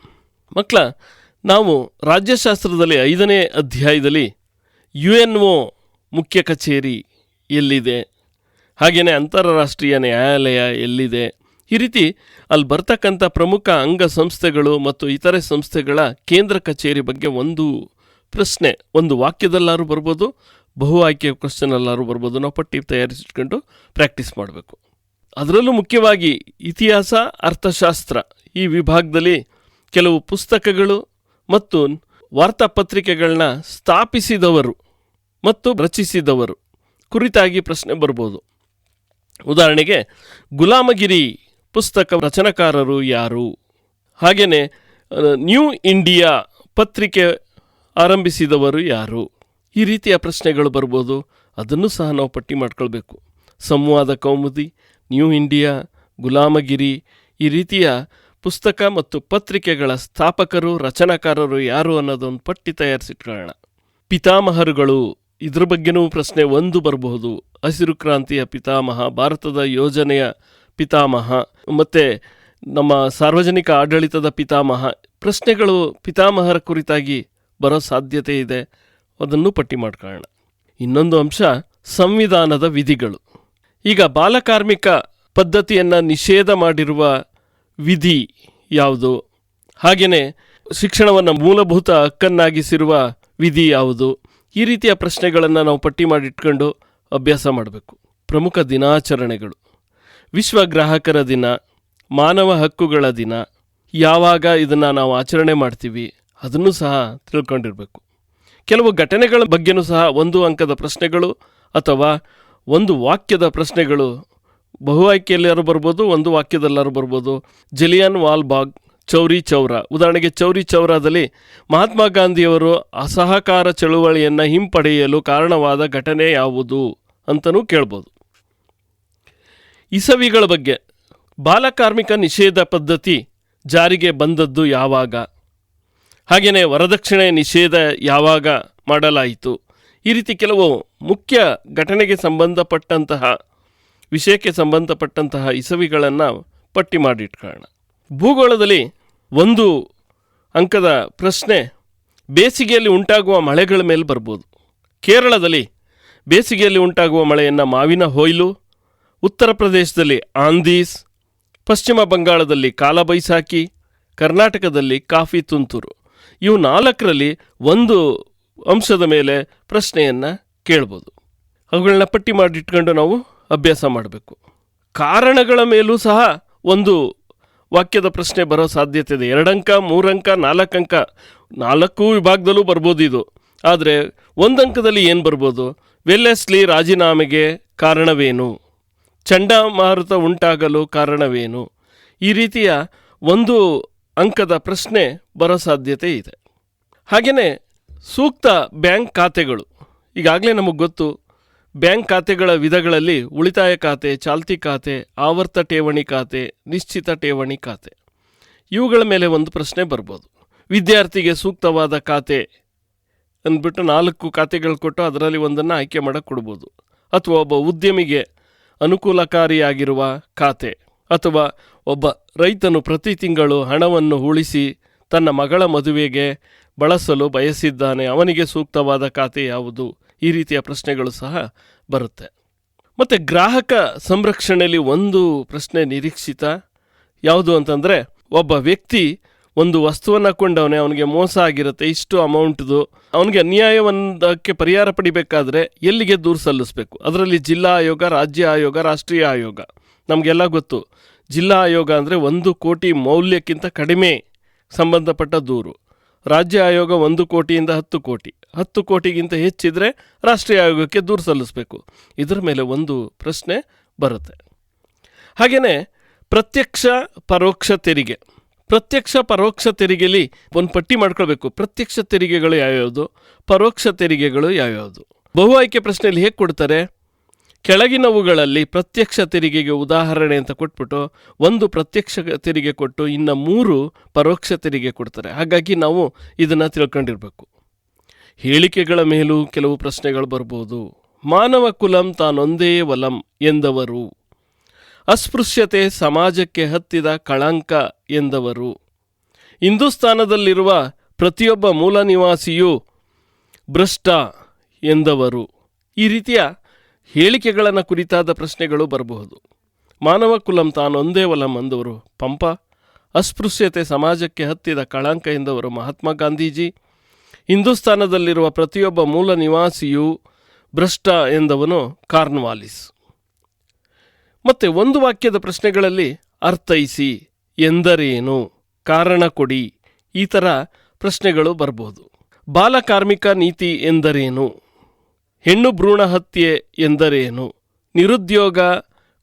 ಮಕ್ಕಳ, ನಾವು ರಾಜ್ಯಶಾಸ್ತ್ರದಲ್ಲಿ 5ನೇ ಅಧ್ಯಾಯದಲ್ಲಿ UNO ಮುಖ್ಯ ಕಚೇರಿ ಎಲ್ಲಿದೆ, ಹಾಗೆಯೇ ಅಂತಾರಾಷ್ಟ್ರೀಯ ನ್ಯಾಯಾಲಯ ಎಲ್ಲಿದೆ, ಈ ರೀತಿ ಅಲ್ಲಿ ಬರ್ತಕ್ಕಂಥ ಪ್ರಮುಖ ಅಂಗ ಸಂಸ್ಥೆಗಳು ಮತ್ತು ಇತರೆ ಸಂಸ್ಥೆಗಳ ಕೇಂದ್ರ ಕಚೇರಿ ಬಗ್ಗೆ ಒಂದು ಪ್ರಶ್ನೆ ಒಂದು ವಾಕ್ಯದಲ್ಲಾರು ಬರ್ಬೋದು, ಬಹು ಆಯ್ಕೆ ಕ್ವಶನಲ್ಲಾರು ಬರ್ಬೋದು. ನಾವು ಪಟ್ಟಿ ತಯಾರಿಸಿಟ್ಕೊಂಡು ಪ್ರಾಕ್ಟೀಸ್ ಮಾಡಬೇಕು. ಅದರಲ್ಲೂ ಮುಖ್ಯವಾಗಿ ಇತಿಹಾಸ, ಅರ್ಥಶಾಸ್ತ್ರ ಈ ವಿಭಾಗದಲ್ಲಿ ಕೆಲವು ಪುಸ್ತಕಗಳು ಮತ್ತು ವಾರ್ತಾಪತ್ರಿಕೆಗಳನ್ನ ಸ್ಥಾಪಿಸಿದವರು ಮತ್ತು ರಚಿಸಿದವರು ಕುರಿತಾಗಿ ಪ್ರಶ್ನೆ ಬರ್ಬೋದು. ಉದಾಹರಣೆಗೆ ಗುಲಾಮಗಿರಿ ಪುಸ್ತಕ ರಚನಾಕಾರರು ಯಾರು, ಹಾಗೆಯೇ ನ್ಯೂ ಇಂಡಿಯಾ ಪತ್ರಿಕೆ ಆರಂಭಿಸಿದವರು ಯಾರು, ಈ ರೀತಿಯ ಪ್ರಶ್ನೆಗಳು ಬರ್ಬೋದು. ಅದನ್ನು ಸಹ ನಾವು ಪಟ್ಟಿ ಮಾಡ್ಕೊಳ್ಬೇಕು. ಸಂವಾದ ಕೌಮುದಿ, ನ್ಯೂ ಇಂಡಿಯಾ, ಗುಲಾಮಗಿರಿ ಈ ರೀತಿಯ ಪುಸ್ತಕ ಮತ್ತು ಪತ್ರಿಕೆಗಳ ಸ್ಥಾಪಕರು, ರಚನಾಕಾರರು ಯಾರು ಅನ್ನೋದೊಂದು ಪಟ್ಟಿ ತಯಾರಿಸಿಟ್ಕೊಳ್ಳೋಣ. ಪಿತಾಮಹರುಗಳು, ಇದ್ರ ಬಗ್ಗೆನೂ ಪ್ರಶ್ನೆ ಒಂದು ಬರಬಹುದು. ಹಸಿರು ಕ್ರಾಂತಿಯ ಪಿತಾಮಹ, ಭಾರತದ ಯೋಜನೆಯ ಪಿತಾಮಹ, ಮತ್ತು ನಮ್ಮ ಸಾರ್ವಜನಿಕ ಆಡಳಿತದ ಪಿತಾಮಹ. ಪ್ರಶ್ನೆಗಳು ಪಿತಾಮಹರ ಕುರಿತಾಗಿ ಬರೋ ಸಾಧ್ಯತೆ ಇದೆ, ಅದನ್ನು ಪಟ್ಟಿ ಮಾಡ್ಕೊಳ್ಳೋಣ. ಇನ್ನೊಂದು ಅಂಶ ಸಂವಿಧಾನದ ವಿಧಿಗಳು. ಈಗ ಬಾಲಕಾರ್ಮಿಕ ಪದ್ಧತಿಯನ್ನು ನಿಷೇಧ ಮಾಡಿರುವ ವಿಧಿ ಯಾವುದು, ಹಾಗೆಯೇ ಶಿಕ್ಷಣವನ್ನು ಮೂಲಭೂತ ಹಕ್ಕನ್ನಾಗಿಸಿರುವ ವಿಧಿ ಯಾವುದು, ಈ ರೀತಿಯ ಪ್ರಶ್ನೆಗಳನ್ನು ನಾವು ಪಟ್ಟಿ ಮಾಡಿಟ್ಕೊಂಡು ಅಭ್ಯಾಸ ಮಾಡಬೇಕು. ಪ್ರಮುಖ ದಿನಾಚರಣೆಗಳು: ವಿಶ್ವ ಗ್ರಾಹಕರ ದಿನ, ಮಾನವ ಹಕ್ಕುಗಳ ದಿನ, ಯಾವಾಗ ಇದನ್ನು ನಾವು ಆಚರಣೆ ಮಾಡ್ತೀವಿ ಅದನ್ನು ಸಹ ತಿಳ್ಕೊಂಡಿರಬೇಕು. ಕೆಲವು ಘಟನೆಗಳ ಬಗ್ಗೆನೂ ಸಹ 1 ಅಂಕದ ಪ್ರಶ್ನೆಗಳು ಅಥವಾ ಒಂದು ವಾಕ್ಯದ ಪ್ರಶ್ನೆಗಳು ಬಹು ಆಯ್ಕೆಯಲ್ಲಾರು ಬರ್ಬೋದು, ಒಂದು ವಾಕ್ಯದಲ್ಲಾರು ಬರ್ಬೋದು. ಜಲಿಯನ್ ವಾಲ್ ಬಾಗ್, ಚೌರಿ ಚೌರ. ಉದಾಹರಣೆಗೆ ಚೌರಿ ಚೌರಾದಲ್ಲಿ ಮಹಾತ್ಮ ಗಾಂಧಿಯವರು ಅಸಹಕಾರ ಚಳುವಳಿಯನ್ನು ಹಿಂಪಡೆಯಲು ಕಾರಣವಾದ ಘಟನೆ ಯಾವುದು ಅಂತಲೂ ಕೇಳ್ಬೋದು. ಇಸವಿಗಳ ಬಗ್ಗೆ, ಬಾಲಕಾರ್ಮಿಕ ನಿಷೇಧ ಪದ್ಧತಿ ಜಾರಿಗೆ ಬಂದದ್ದು ಯಾವಾಗ, ಹಾಗೆಯೇ ವರದಕ್ಷಿಣೆ ನಿಷೇಧ ಯಾವಾಗ ಮಾಡಲಾಯಿತು, ಈ ರೀತಿ ಕೆಲವು ಮುಖ್ಯ ಘಟನೆಗೆ ಸಂಬಂಧಪಟ್ಟಂತಹ ವಿಷಯಕ್ಕೆ ಸಂಬಂಧಪಟ್ಟಂತಹ ಇಸವಿಗಳನ್ನು ಪಟ್ಟಿ ಮಾಡಿಟ್ಕೊಳ್ಳೋಣ. ಭೂಗೋಳದಲ್ಲಿ 1 ಅಂಕದ ಪ್ರಶ್ನೆ ಬೇಸಿಗೆಯಲ್ಲಿ ಉಂಟಾಗುವ ಮಳೆಗಳ ಮೇಲೆ ಬರ್ಬೋದು. ಕೇರಳದಲ್ಲಿ ಬೇಸಿಗೆಯಲ್ಲಿ ಉಂಟಾಗುವ ಮಳೆಯನ್ನು ಮಾವಿನ ಹೊಯ್ಲು, ಉತ್ತರ ಪ್ರದೇಶದಲ್ಲಿ ಆಂದೀಸ್, ಪಶ್ಚಿಮ ಬಂಗಾಳದಲ್ಲಿ ಕಾಲಬೈಸಾಖಿ, ಕರ್ನಾಟಕದಲ್ಲಿ ಕಾಫಿ ತುಂತುರು. ಇವು 4ರಲ್ಲಿ ಒಂದು ಅಂಶದ ಮೇಲೆ ಪ್ರಶ್ನೆಯನ್ನು ಕೇಳ್ಬೋದು. ಅವುಗಳನ್ನ ಪಟ್ಟಿ ಮಾಡಿಟ್ಕೊಂಡು ನಾವು ಅಭ್ಯಾಸ ಮಾಡಬೇಕು. ಕಾರಣಗಳ ಮೇಲೂ ಸಹ ಒಂದು ವಾಕ್ಯದ ಪ್ರಶ್ನೆ ಬರೋ ಸಾಧ್ಯತೆ ಇದೆ. 2 ಅಂಕ, 3 ಅಂಕ, 4 ಅಂಕ, 4 ವಿಭಾಗದಲ್ಲೂ ಬರ್ಬೋದು ಇದು. ಆದರೆ 1 ಅಂಕದಲ್ಲಿ ಏನು ಬರ್ಬೋದು? ವೆಲ್ಲೆಸ್ಲಿ ರಾಜೀನಾಮೆಗೆ ಕಾರಣವೇನು, ಚಂಡಮಾರುತ ಉಂಟಾಗಲು ಕಾರಣವೇನು, ಈ ರೀತಿಯ 1 ಅಂಕದ ಪ್ರಶ್ನೆ ಬರೋ ಸಾಧ್ಯತೆ ಇದೆ. ಹಾಗೆಯೇ ಸೂಕ್ತ ಬ್ಯಾಂಕ್ ಖಾತೆಗಳು. ಈಗಾಗಲೇ ನಮಗೆ ಗೊತ್ತು, ಬ್ಯಾಂಕ್ ಖಾತೆಗಳ ವಿಧಗಳಲ್ಲಿ ಉಳಿತಾಯ ಖಾತೆ, ಚಾಲ್ತಿ ಖಾತೆ, ಆವರ್ತ ಠೇವಣಿ ಖಾತೆ, ನಿಶ್ಚಿತ ಠೇವಣಿ ಖಾತೆ. ಇವುಗಳ ಮೇಲೆ ಒಂದು ಪ್ರಶ್ನೆ ಬರ್ಬೋದು. ವಿದ್ಯಾರ್ಥಿಗೆ ಸೂಕ್ತವಾದ ಖಾತೆ ಅಂದ್ಬಿಟ್ಟು 4 ಖಾತೆಗಳು ಕೊಟ್ಟು ಅದರಲ್ಲಿ ಒಂದನ್ನು ಆಯ್ಕೆ ಮಾಡೋಕ್ಕೆ ಕೊಡ್ಬೋದು. ಅಥವಾ ಒಬ್ಬ ಉದ್ಯಮಿಗೆ ಅನುಕೂಲಕಾರಿಯಾಗಿರುವ ಖಾತೆ, ಅಥವಾ ಒಬ್ಬ ರೈತನು ಪ್ರತಿ ತಿಂಗಳು ಹಣವನ್ನು ಉಳಿಸಿ ತನ್ನ ಮಗಳ ಮದುವೆಗೆ ಬಳಸಲು ಬಯಸಿದ್ದಾನೆ, ಅವನಿಗೆ ಸೂಕ್ತವಾದ ಖಾತೆ ಯಾವುದು, ಈ ರೀತಿಯ ಪ್ರಶ್ನೆಗಳು ಸಹ ಬರುತ್ತೆ. ಮತ್ತು ಗ್ರಾಹಕ ಸಂರಕ್ಷಣೆಯಲ್ಲಿ ಒಂದು ಪ್ರಶ್ನೆ ನಿರೀಕ್ಷಿತ. ಯಾವುದು ಅಂತಂದರೆ, ಒಬ್ಬ ವ್ಯಕ್ತಿ ಒಂದು ವಸ್ತುವನ್ನು ಕೊಂಡವನೇ, ಅವನಿಗೆ ಮೋಸ ಆಗಿರುತ್ತೆ, ಇಷ್ಟು ಅಮೌಂಟ್ದು, ಅವನಿಗೆ ಅನ್ಯಾಯವೊಂದಕ್ಕೆ ಪರಿಹಾರ ಪಡಿಬೇಕಾದ್ರೆ ಎಲ್ಲಿಗೆ ದೂರು ಸಲ್ಲಿಸಬೇಕು? ಅದರಲ್ಲಿ ಜಿಲ್ಲಾ ಆಯೋಗ, ರಾಜ್ಯ ಆಯೋಗ, ರಾಷ್ಟ್ರೀಯ ಆಯೋಗ. ನಮಗೆಲ್ಲ ಗೊತ್ತು, ಜಿಲ್ಲಾ ಆಯೋಗ ಅಂದರೆ 1 ಕೋಟಿ ಮೌಲ್ಯಕ್ಕಿಂತ ಕಡಿಮೆ ಸಂಬಂಧಪಟ್ಟ ದೂರು. ರಾಜ್ಯ ಆಯೋಗ 1 ಕೋಟಿಯಿಂದ 10 ಕೋಟಿ, 10 ಕೋಟಿಗಿಂತ ಹೆಚ್ಚಿದ್ರೆ ರಾಷ್ಟ್ರೀಯ ಆಯೋಗಕ್ಕೆ ದೂರು ಸಲ್ಲಿಸಬೇಕು. ಇದರ ಮೇಲೆ ಒಂದು ಪ್ರಶ್ನೆ ಬರುತ್ತೆ. ಹಾಗೆಯೇ ಪ್ರತ್ಯಕ್ಷ ಪರೋಕ್ಷ ತೆರಿಗೆ. ಪ್ರತ್ಯಕ್ಷ ಪರೋಕ್ಷ ತೆರಿಗೆಯಲ್ಲಿ ಒಂದು ಪಟ್ಟಿ ಮಾಡ್ಕೊಳ್ಬೇಕು. ಪ್ರತ್ಯಕ್ಷ ತೆರಿಗೆಗಳು ಯಾವ್ಯಾವುದು, ಪರೋಕ್ಷ ತೆರಿಗೆಗಳು ಯಾವ್ಯಾವುದು. ಬಹು ಆಯ್ಕೆ ಪ್ರಶ್ನೆಯಲ್ಲಿ ಹೇಗೆ ಕೊಡ್ತಾರೆ? ಕೆಳಗಿನವುಗಳಲ್ಲಿ ಪ್ರತ್ಯಕ್ಷ ತೆರಿಗೆಗೆ ಉದಾಹರಣೆ ಅಂತ ಕೊಟ್ಬಿಟ್ಟು 1 ಪ್ರತ್ಯಕ್ಷ ತೆರಿಗೆ ಕೊಟ್ಟು ಇನ್ನು 3 ಪರೋಕ್ಷ ತೆರಿಗೆ ಕೊಡ್ತಾರೆ. ಹಾಗಾಗಿ ನಾವು ಇದನ್ನು ತಿಳ್ಕೊಂಡಿರಬೇಕು. ಹೇಳಿಕೆಗಳ ಮೇಲೂ ಕೆಲವು ಪ್ರಶ್ನೆಗಳು ಬರ್ಬೋದು. ಮಾನವ ಕುಲಂ ತಾನೊಂದೇ ವಲಂ ಎಂದವರು, ಅಸ್ಪೃಶ್ಯತೆ ಸಮಾಜಕ್ಕೆ ಹತ್ತಿದ ಕಳಂಕ ಎಂದವರು, ಹಿಂದೂಸ್ತಾನದಲ್ಲಿರುವ ಪ್ರತಿಯೊಬ್ಬ ಮೂಲ ನಿವಾಸಿಯೂ ಭ್ರಷ್ಟ ಎಂದವರು. ಈ ರೀತಿಯ ಹೇಳಿಕೆಗಳನ್ನು ಕುರಿತಾದ ಪ್ರಶ್ನೆಗಳು ಬರಬಹುದು. ಮಾನವ ಕುಲಂ ತಾನೊಂದೇ ವಲಂ ಎಂದವರು ಪಂಪ, ಅಸ್ಪೃಶ್ಯತೆ ಸಮಾಜಕ್ಕೆ ಹತ್ತಿದ ಕಳಂಕ ಎಂದವರು ಮಹಾತ್ಮ ಗಾಂಧೀಜಿ, ಹಿಂದೂಸ್ತಾನದಲ್ಲಿರುವ ಪ್ರತಿಯೊಬ್ಬ ಮೂಲ ನಿವಾಸಿಯೂ ಭ್ರಷ್ಟ ಎಂದವನು ಕಾರ್ನ್ವಾಲಿಸ್. ಮತ್ತು ಒಂದು ವಾಕ್ಯದ ಪ್ರಶ್ನೆಗಳಲ್ಲಿ ಅರ್ಥೈಸಿ, ಎಂದರೇನು, ಕಾರಣ ಕೊಡಿ, ಈ ಥರ ಪ್ರಶ್ನೆಗಳು ಬರ್ಬೋದು. ಬಾಲಕಾರ್ಮಿಕ ನೀತಿ ಎಂದರೇನು, ಹೆಣ್ಣು ಭ್ರೂಣ ಹತ್ಯೆ ಎಂದರೇನು, ನಿರುದ್ಯೋಗ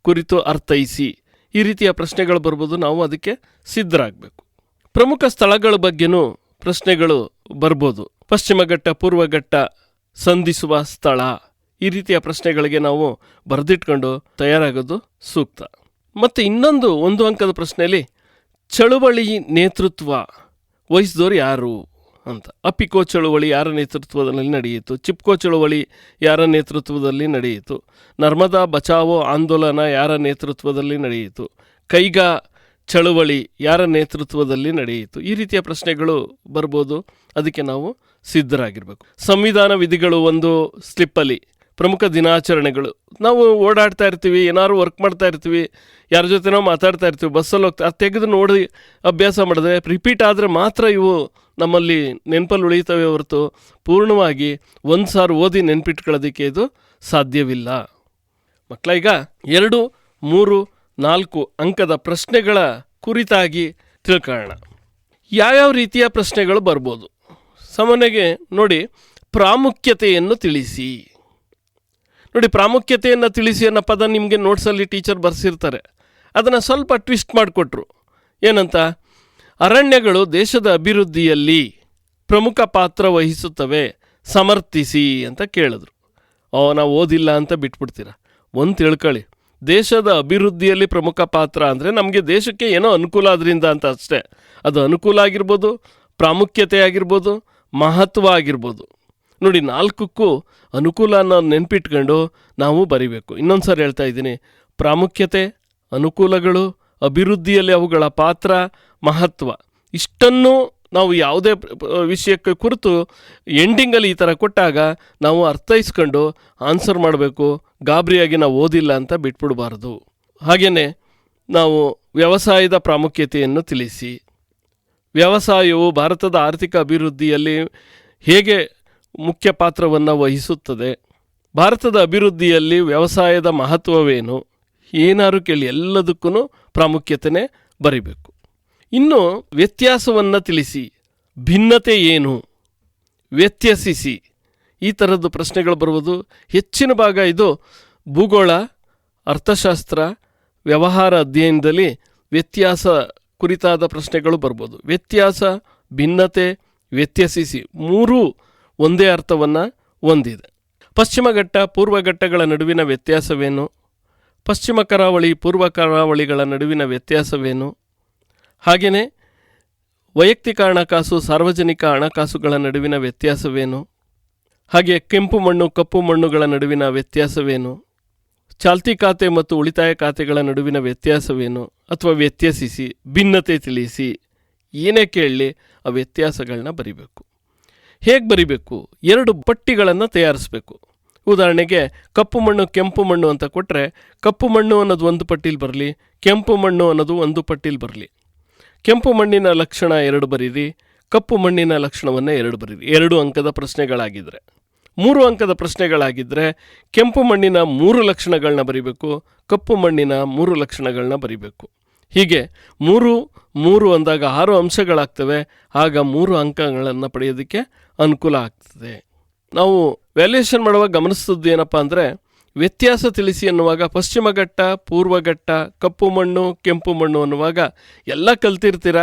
ಕುರಿತು ಅರ್ಥೈಸಿ, ಈ ರೀತಿಯ ಪ್ರಶ್ನೆಗಳು ಬರ್ಬೋದು. ನಾವು ಅದಕ್ಕೆ ಸಿದ್ಧರಾಗಬೇಕು. ಪ್ರಮುಖ ಸ್ಥಳಗಳ ಬಗ್ಗೆನೂ ಪ್ರಶ್ನೆಗಳು ಬರ್ಬೋದು. ಪಶ್ಚಿಮ ಘಟ್ಟ, ಪೂರ್ವಘಟ್ಟ ಸಂಧಿಸುವ ಸ್ಥಳ, ಈ ರೀತಿಯ ಪ್ರಶ್ನೆಗಳಿಗೆ ನಾವು ಬರೆದಿಟ್ಕೊಂಡು ತಯಾರಾಗೋದು ಸೂಕ್ತ. ಮತ್ತು ಇನ್ನೊಂದು ಒಂದು ಅಂಕದ ಪ್ರಶ್ನೆಯಲ್ಲಿ ಚಳುವಳಿ ನೇತೃತ್ವ ವಹಿಸಿದವರು ಯಾರು ಅಂತ. ಅಪಿಕೋ ಚಳುವಳಿ ಯಾರ ನೇತೃತ್ವದಲ್ಲಿ ನಡೆಯಿತು, ಚಿಪ್ಕೋ ಚಳುವಳಿ ಯಾರ ನೇತೃತ್ವದಲ್ಲಿ ನಡೆಯಿತು, ನರ್ಮದಾ ಬಚಾವೋ ಆಂದೋಲನ ಯಾರ ನೇತೃತ್ವದಲ್ಲಿ ನಡೆಯಿತು, ಕೈಗಾ ಚಳುವಳಿ ಯಾರ ನೇತೃತ್ವದಲ್ಲಿ ನಡೆಯಿತು, ಈ ರೀತಿಯ ಪ್ರಶ್ನೆಗಳು ಬರ್ಬೋದು. ಅದಕ್ಕೆ ನಾವು ಸಿದ್ಧರಾಗಿರಬೇಕು. ಸಂವಿಧಾನ ವಿಧಿಗಳು ಒಂದು ಸ್ಲಿಪ್ಪಲ್ಲಿ, ಪ್ರಮುಖ ದಿನಾಚರಣೆಗಳು, ನಾವು ಓಡಾಡ್ತಾ ಇರ್ತೀವಿ, ಏನಾದ್ರು ವರ್ಕ್ ಮಾಡ್ತಾ ಇರ್ತೀವಿ, ಯಾರ ಜೊತೆನೋ ಮಾತಾಡ್ತಾ ಇರ್ತೀವಿ, ಬಸ್ಸಲ್ಲಿ ಹೋಗ್ತಾ, ಅದು ತೆಗೆದು ನೋಡಿ ಅಭ್ಯಾಸ ಮಾಡಿದ್ರೆ ರಿಪೀಟ್ ಆದರೆ ಮಾತ್ರ ಇವು ನಮ್ಮಲ್ಲಿ ನೆನಪಲ್ಲಿ ಉಳಿತವೆ ಹೊರತು ಪೂರ್ಣವಾಗಿ ಒಂದು ಸಾರಿ ಓದಿ ನೆನ್ಪಿಟ್ಕೊಳ್ಳೋದಕ್ಕೆ ಇದು ಸಾಧ್ಯವಿಲ್ಲ. ಮಕ್ಕಳ, ಈಗ 2, 3, 4 ಅಂಕದ ಪ್ರಶ್ನೆಗಳ ಕುರಿತಾಗಿ ತಿಳ್ಕೊಳ್ಳೋಣ. ಯಾವ್ಯಾವ ರೀತಿಯ ಪ್ರಶ್ನೆಗಳು ಬರ್ಬೋದು. ಸಾಮಾನ್ಯವಾಗಿ ನೋಡಿ, ಪ್ರಾಮುಖ್ಯತೆಯನ್ನು ತಿಳಿಸಿ. ನೋಡಿ, ಪ್ರಾಮುಖ್ಯತೆಯನ್ನು ತಿಳಿಸಿ ಅನ್ನೋ ಪದ ನಿಮಗೆ ನೋಟ್ಸಲ್ಲಿ ಟೀಚರ್ ಬರೆಸಿರ್ತಾರೆ. ಅದನ್ನು ಸ್ವಲ್ಪ ಟ್ವಿಸ್ಟ್ ಮಾಡಿಕೊಟ್ರು. ಏನಂತ, ಅರಣ್ಯಗಳು ದೇಶದ ಅಭಿವೃದ್ಧಿಯಲ್ಲಿ ಪ್ರಮುಖ ಪಾತ್ರ ವಹಿಸುತ್ತವೆ, ಸಮರ್ಥಿಸಿ ಅಂತ ಕೇಳಿದ್ರು. ನಾವು ಓದಿಲ್ಲ ಅಂತ ಬಿಟ್ಬಿಡ್ತೀರ. ಒಂದು ತಿಳ್ಕೊಳ್ಳಿ, ದೇಶದ ಅಭಿವೃದ್ಧಿಯಲ್ಲಿ ಪ್ರಮುಖ ಪಾತ್ರ ಅಂದರೆ ನಮಗೆ ದೇಶಕ್ಕೆ ಏನೋ ಅನುಕೂಲ ಅದರಿಂದ ಅಂತ ಅಷ್ಟೇ. ಅದು ಅನುಕೂಲ ಆಗಿರ್ಬೋದು, ಪ್ರಾಮುಖ್ಯತೆ ಆಗಿರ್ಬೋದು, ಮಹತ್ವ ಆಗಿರ್ಬೋದು. ನೋಡಿ, 4ಕ್ಕೂ ಅನುಕೂಲ ಅನ್ನೋ ನೆನ್ಪಿಟ್ಕೊಂಡು ನಾವು ಬರಿಬೇಕು. ಇನ್ನೊಂದು ಸಾರಿ ಹೇಳ್ತಾ ಇದ್ದೀನಿ, ಪ್ರಾಮುಖ್ಯತೆ, ಅನುಕೂಲಗಳು, ಅಭಿವೃದ್ಧಿಯಲ್ಲಿ ಅವುಗಳ ಪಾತ್ರ, ಮಹತ್ವ, ಇಷ್ಟನ್ನು ನಾವು ಯಾವುದೇ ವಿಷಯಕ್ಕೆ ಕುರಿತು ಎಂಡಿಂಗಲ್ಲಿ ಈ ಥರ ಕೊಟ್ಟಾಗ ನಾವು ಅರ್ಥೈಸ್ಕೊಂಡು ಆನ್ಸರ್ ಮಾಡಬೇಕು. ಗಾಬರಿಯಾಗಿ ನಾವು ಓದಿಲ್ಲ ಅಂತ ಬಿಟ್ಬಿಡಬಾರ್ದು. ಹಾಗೆಯೇ ನಾವು ವ್ಯವಸಾಯದ ಪ್ರಾಮುಖ್ಯತೆಯನ್ನು ತಿಳಿಸಿ. ವ್ಯವಸಾಯವು ಭಾರತದ ಆರ್ಥಿಕ ಅಭಿವೃದ್ಧಿಯಲ್ಲಿ ಹೇಗೆ ಮುಖ್ಯ ಪಾತ್ರವನ್ನು ವಹಿಸುತ್ತದೆ, ಭಾರತದ ಅಭಿವೃದ್ಧಿಯಲ್ಲಿ ವ್ಯವಸಾಯದ ಮಹತ್ವವೇನು, ಏನಾರು ಕೇಳಿ ಎಲ್ಲದಕ್ಕೂ ಪ್ರಾಮುಖ್ಯತೆನೇ ಬರಿಬೇಕು. ಇನ್ನು ವ್ಯತ್ಯಾಸವನ್ನು ತಿಳಿಸಿ, ಭಿನ್ನತೆ ಏನು, ವ್ಯತ್ಯಸಿಸಿ, ಈ ಥರದ್ದು ಪ್ರಶ್ನೆಗಳು ಬರ್ಬೋದು. ಹೆಚ್ಚಿನ ಭಾಗ ಇದು ಭೂಗೋಳ, ಅರ್ಥಶಾಸ್ತ್ರ, ವ್ಯವಹಾರ ಅಧ್ಯಯನದಲ್ಲಿ ವ್ಯತ್ಯಾಸ ಕುರಿತಾದ ಪ್ರಶ್ನೆಗಳು ಬರ್ಬೋದು. ವ್ಯತ್ಯಾಸ, ಭಿನ್ನತೆ, ವ್ಯತ್ಯಸಿಸಿ ಮೂರೂ ಒಂದೇ ಅರ್ಥವನ್ನು ಹೊಂದಿದೆ. ಪಶ್ಚಿಮ ಘಟ್ಟ, ಪೂರ್ವಘಟ್ಟಗಳ ನಡುವಿನ ವ್ಯತ್ಯಾಸವೇನು, ಪಶ್ಚಿಮ ಕರಾವಳಿ, ಪೂರ್ವ ಕರಾವಳಿಗಳ ನಡುವಿನ ವ್ಯತ್ಯಾಸವೇನು, ಹಾಗೆಯೇ ವೈಯಕ್ತಿಕ ಹಣಕಾಸು, ಸಾರ್ವಜನಿಕ ಹಣಕಾಸುಗಳ ನಡುವಿನ ವ್ಯತ್ಯಾಸವೇನು, ಹಾಗೆ ಕೆಂಪು ಮಣ್ಣು, ಕಪ್ಪು ಮಣ್ಣುಗಳ ನಡುವಿನ ವ್ಯತ್ಯಾಸವೇನು, ಚಾಲ್ತಿ ಖಾತೆ ಮತ್ತು ಉಳಿತಾಯ ಖಾತೆಗಳ ನಡುವಿನ ವ್ಯತ್ಯಾಸವೇನು, ಅಥವಾ ವ್ಯತ್ಯಸಿಸಿ, ಭಿನ್ನತೆ ತಿಳಿಸಿ, ಏನೇ ಕೇಳಲಿ ಆ ವ್ಯತ್ಯಾಸಗಳನ್ನ ಬರಿಬೇಕು. ಹೇಗೆ ಬರಿಬೇಕು? 2 ಪಟ್ಟಿಗಳನ್ನು ತಯಾರಿಸಬೇಕು. ಉದಾಹರಣೆಗೆ ಕಪ್ಪು ಮಣ್ಣು, ಕೆಂಪು ಮಣ್ಣು ಅಂತ ಕೊಟ್ಟರೆ, ಕಪ್ಪು ಮಣ್ಣು ಅನ್ನೋದು ಒಂದು ಪಟ್ಟೀಲಿ ಬರಲಿ, ಕೆಂಪು ಮಣ್ಣು ಅನ್ನೋದು ಒಂದು ಪಟ್ಟೀಲಿ ಬರಲಿ. ಕೆಂಪು ಮಣ್ಣಿನ ಲಕ್ಷಣ 2 ಬರೀರಿ, ಕಪ್ಪು ಮಣ್ಣಿನ ಲಕ್ಷಣವನ್ನು 2 ಬರೀರಿ. 2 ಅಂಕದ ಪ್ರಶ್ನೆಗಳಾಗಿದ್ದರೆ. 3 ಅಂಕದ ಪ್ರಶ್ನೆಗಳಾಗಿದ್ದರೆ ಕೆಂಪು ಮಣ್ಣಿನ 3 ಲಕ್ಷಣಗಳನ್ನ ಬರಿಬೇಕು, ಕಪ್ಪು ಮಣ್ಣಿನ 3 ಲಕ್ಷಣಗಳನ್ನ ಬರಿಬೇಕು. ಹೀಗೆ 3, 3 ಅಂದಾಗ 6 ಅಂಶಗಳಾಗ್ತವೆ. ಆಗ 3 ಅಂಕಗಳನ್ನು ಪಡೆಯೋದಕ್ಕೆ ಅನುಕೂಲ ಆಗ್ತದೆ. ನಾವು ವ್ಯಾಲ್ಯೂಯೇಷನ್ ಮಾಡುವಾಗ ಗಮನಿಸಿದ್ದು ಏನಪ್ಪ ಅಂದರೆ, ವ್ಯತ್ಯಾಸ ತಿಳಿಸಿ ಅನ್ನುವಾಗ ಪಶ್ಚಿಮ ಘಟ್ಟ, ಪೂರ್ವಘಟ್ಟ, ಕಪ್ಪು ಮಣ್ಣು, ಕೆಂಪು ಮಣ್ಣು ಅನ್ನುವಾಗ ಎಲ್ಲ ಕಲ್ತಿರ್ತೀರ.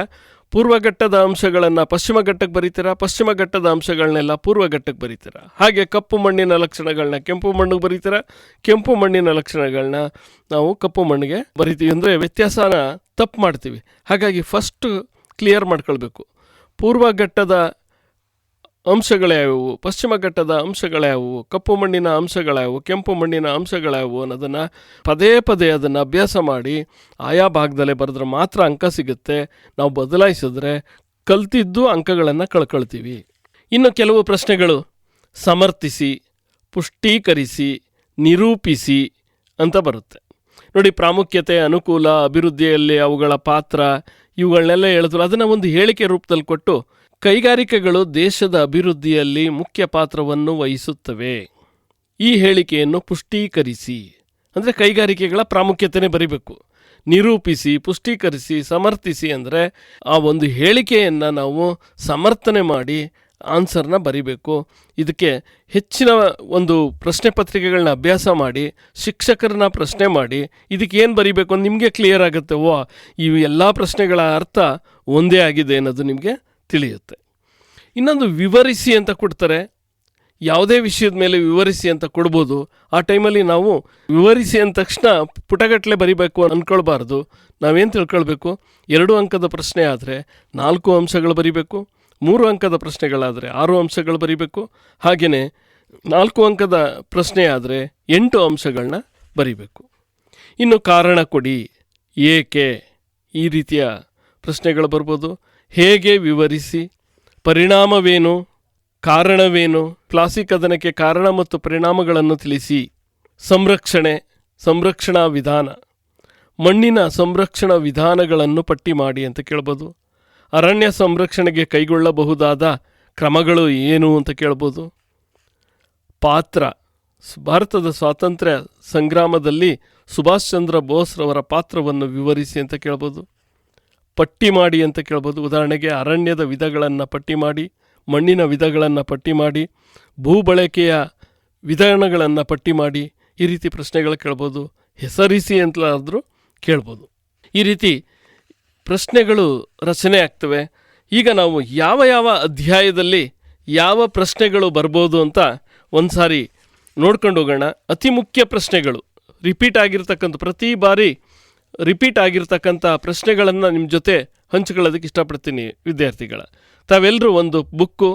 ಪೂರ್ವಘಟ್ಟದ ಅಂಶಗಳನ್ನು ಪಶ್ಚಿಮ ಘಟ್ಟಕ್ಕೆ ಬರೀತೀರ, ಪಶ್ಚಿಮ ಘಟ್ಟದ ಅಂಶಗಳನ್ನೆಲ್ಲ ಪೂರ್ವಘಟ್ಟಕ್ಕೆ ಬರೀತೀರ. ಹಾಗೆ ಕಪ್ಪು ಮಣ್ಣಿನ ಲಕ್ಷಣಗಳನ್ನ ಕೆಂಪು ಮಣ್ಣಿಗೆ ಬರೀತೀರ, ಕೆಂಪು ಮಣ್ಣಿನ ಲಕ್ಷಣಗಳನ್ನ ನಾವು ಕಪ್ಪು ಮಣ್ಣಿಗೆ ಬರಿತೀವಿ. ಅಂದರೆ ವ್ಯತ್ಯಾಸನ ತಪ್ಪು ಮಾಡ್ತೀವಿ. ಹಾಗಾಗಿ ಫಸ್ಟ್ ಕ್ಲಿಯರ್ ಮಾಡ್ಕೊಳ್ಬೇಕು. ಪೂರ್ವಘಟ್ಟದ ಅಂಶಗಳ್ಯಾವುವು, ಪಶ್ಚಿಮ ಘಟ್ಟದ ಅಂಶಗಳ್ಯಾವುವು, ಕಪ್ಪು ಮಣ್ಣಿನ ಅಂಶಗಳ್ಯಾವುವು, ಕೆಂಪು ಮಣ್ಣಿನ ಅಂಶಗಳ್ಯಾವುವು ಅನ್ನೋದನ್ನು ಪದೇ ಪದೇ ಅದನ್ನು ಅಭ್ಯಾಸ ಮಾಡಿ ಆಯಾ ಭಾಗದಲ್ಲೇ ಬರೆದ್ರೆ ಮಾತ್ರ ಅಂಕ ಸಿಗುತ್ತೆ. ನಾವು ಬದಲಾಯಿಸಿದ್ರೆ ಕಲ್ತಿದ್ದು ಅಂಕಗಳನ್ನು ಕಳ್ಕೊಳ್ತೀವಿ. ಇನ್ನು ಕೆಲವು ಪ್ರಶ್ನೆಗಳು ಸಮರ್ಥಿಸಿ, ಪುಷ್ಟೀಕರಿಸಿ, ನಿರೂಪಿಸಿ ಅಂತ ಬರುತ್ತೆ ನೋಡಿ. ಪ್ರಾಮುಖ್ಯತೆ, ಅನುಕೂಲ, ಅಭಿವೃದ್ಧಿಯಲ್ಲಿ ಅವುಗಳ ಪಾತ್ರ ಇವುಗಳನ್ನೆಲ್ಲ ಹೇಳಿದ್ರು. ಅದನ್ನು ಒಂದು ಹೇಳಿಕೆ ರೂಪದಲ್ಲಿ ಕೊಟ್ಟು ಕೈಗಾರಿಕೆಗಳು ದೇಶದ ಅಭಿವೃದ್ಧಿಯಲ್ಲಿ ಮುಖ್ಯ ಪಾತ್ರವನ್ನು ವಹಿಸುತ್ತವೆ. ಈ ಹೇಳಿಕೆಯನ್ನು ಪುಷ್ಟೀಕರಿಸಿ ಅಂದರೆ ಕೈಗಾರಿಕೆಗಳ ಪ್ರಾಮುಖ್ಯತೆನೇ ಬರಿಬೇಕು. ನಿರೂಪಿಸಿ, ಪುಷ್ಟೀಕರಿಸಿ, ಸಮರ್ಥಿಸಿ ಅಂದರೆ ಆ ಒಂದು ಹೇಳಿಕೆಯನ್ನು ನಾವು ಸಮರ್ಥನೆ ಮಾಡಿ ಆನ್ಸರ್ನ ಬರಿಬೇಕು. ಇದಕ್ಕೆ ಹೆಚ್ಚಿನ ಒಂದು ಪ್ರಶ್ನೆ ಪತ್ರಿಕೆಗಳನ್ನ ಅಭ್ಯಾಸ ಮಾಡಿ ಶಿಕ್ಷಕರನ್ನ ಪ್ರಶ್ನೆ ಮಾಡಿ ಇದಕ್ಕೆ ಏನು ಬರಿಬೇಕು ಅಂತ ನಿಮಗೆ ಕ್ಲಿಯರ್ ಆಗುತ್ತೆ. ಇವು ಎಲ್ಲ ಪ್ರಶ್ನೆಗಳ ಅರ್ಥ ಒಂದೇ ಆಗಿದೆ ಅನ್ನೋದು ನಿಮಗೆ ತಿಳಿಯುತ್ತೆ. ಇನ್ನೊಂದು ವಿವರಿಸಿ ಅಂತ ಕೊಡ್ತಾರೆ. ಯಾವುದೇ ವಿಷಯದ ಮೇಲೆ ವಿವರಿಸಿ ಅಂತ ಕೊಡ್ಬೋದು. ಆ ಟೈಮಲ್ಲಿ ನಾವು ವಿವರಿಸಿ ಅಂದ ತಕ್ಷಣ ಪುಟಗಟ್ಟಲೆ ಬರಿಬೇಕು ಅಂದ್ಕೊಳ್ಬಾರ್ದು. ನಾವೇನು ತಿಳ್ಕೊಳ್ಬೇಕು, 2 ಅಂಕದ ಪ್ರಶ್ನೆ ಆದರೆ 4 ಅಂಶಗಳು ಬರಿಬೇಕು, 3 ಅಂಕದ ಪ್ರಶ್ನೆಗಳಾದರೆ 6 ಅಂಶಗಳು ಬರಿಬೇಕು, ಹಾಗೆಯೇ 4 ಅಂಕದ ಪ್ರಶ್ನೆ ಆದರೆ 8 ಅಂಶಗಳನ್ನ ಬರಿಬೇಕು. ಇನ್ನು ಕಾರಣ ಕೊಡಿ, ಏಕೆ, ಈ ರೀತಿಯ ಪ್ರಶ್ನೆಗಳು ಬರ್ಬೋದು. ಹೇಗೆ ವಿವರಿಸಿ, ಪರಿಣಾಮವೇನು, ಕಾರಣವೇನು, ಕ್ಲಾಸಿಕ್ ಕಥನಕ್ಕೆ ಕಾರಣ ಮತ್ತು ಪರಿಣಾಮಗಳನ್ನು ತಿಳಿಸಿ. ಸಂರಕ್ಷಣಾ ವಿಧಾನ, ಮಣ್ಣಿನ ಸಂರಕ್ಷಣಾ ವಿಧಾನಗಳನ್ನು ಪಟ್ಟಿ ಮಾಡಿ ಅಂತ ಕೇಳ್ಬೋದು. ಅರಣ್ಯ ಸಂರಕ್ಷಣೆಗೆ ಕೈಗೊಳ್ಳಬಹುದಾದ ಕ್ರಮಗಳು ಏನು ಅಂತ ಕೇಳ್ಬೋದು. ಪಾತ್ರ, ಭಾರತದ ಸ್ವಾತಂತ್ರ್ಯ ಸಂಗ್ರಾಮದಲ್ಲಿ ಸುಭಾಷ್ ಚಂದ್ರ ಬೋಸ್ರವರ ಪಾತ್ರವನ್ನು ವಿವರಿಸಿ ಅಂತ ಕೇಳ್ಬೋದು. ಪಟ್ಟಿ ಮಾಡಿ ಅಂತ ಕೇಳ್ಬೋದು. ಉದಾಹರಣೆಗೆ ಅರಣ್ಯದ ವಿಧಗಳನ್ನು ಪಟ್ಟಿ ಮಾಡಿ, ಮಣ್ಣಿನ ವಿಧಗಳನ್ನು ಪಟ್ಟಿ ಮಾಡಿ, ಭೂಬಳಕೆಯ ವಿಧಾನಗಳನ್ನು ಪಟ್ಟಿ ಮಾಡಿ, ಈ ರೀತಿ ಪ್ರಶ್ನೆಗಳು ಕೇಳ್ಬೋದು. ಹೆಸರಿಸಿ ಅಂತಲಾದರೂ ಕೇಳ್ಬೋದು. ಈ ರೀತಿ ಪ್ರಶ್ನೆಗಳು ರಚನೆ ಆಗ್ತವೆ. ಈಗ ನಾವು ಯಾವ ಯಾವ ಅಧ್ಯಾಯದಲ್ಲಿ ಯಾವ ಪ್ರಶ್ನೆಗಳು ಬರ್ಬೋದು ಅಂತ ಒಂದು ಸಾರಿ ನೋಡ್ಕೊಂಡು ಹೋಗೋಣ. ಅತಿ ಮುಖ್ಯ ಪ್ರಶ್ನೆಗಳು ರಿಪೀಟ್ ಆಗಿರ್ತಕ್ಕಂಥ, ಪ್ರತಿ ಬಾರಿ ರಿಪೀಟ್ ಆಗಿರ್ತಕ್ಕಂಥ ಪ್ರಶ್ನೆಗಳನ್ನು ನಿಮ್ಮ ಜೊತೆ ಹಂಚ್ಕೊಳ್ಳೋದಕ್ಕೆ ಇಷ್ಟಪಡ್ತೀನಿ ವಿದ್ಯಾರ್ಥಿಗಳ. ತಾವೆಲ್ಲರೂ ಒಂದು ಬುಕ್ಕು,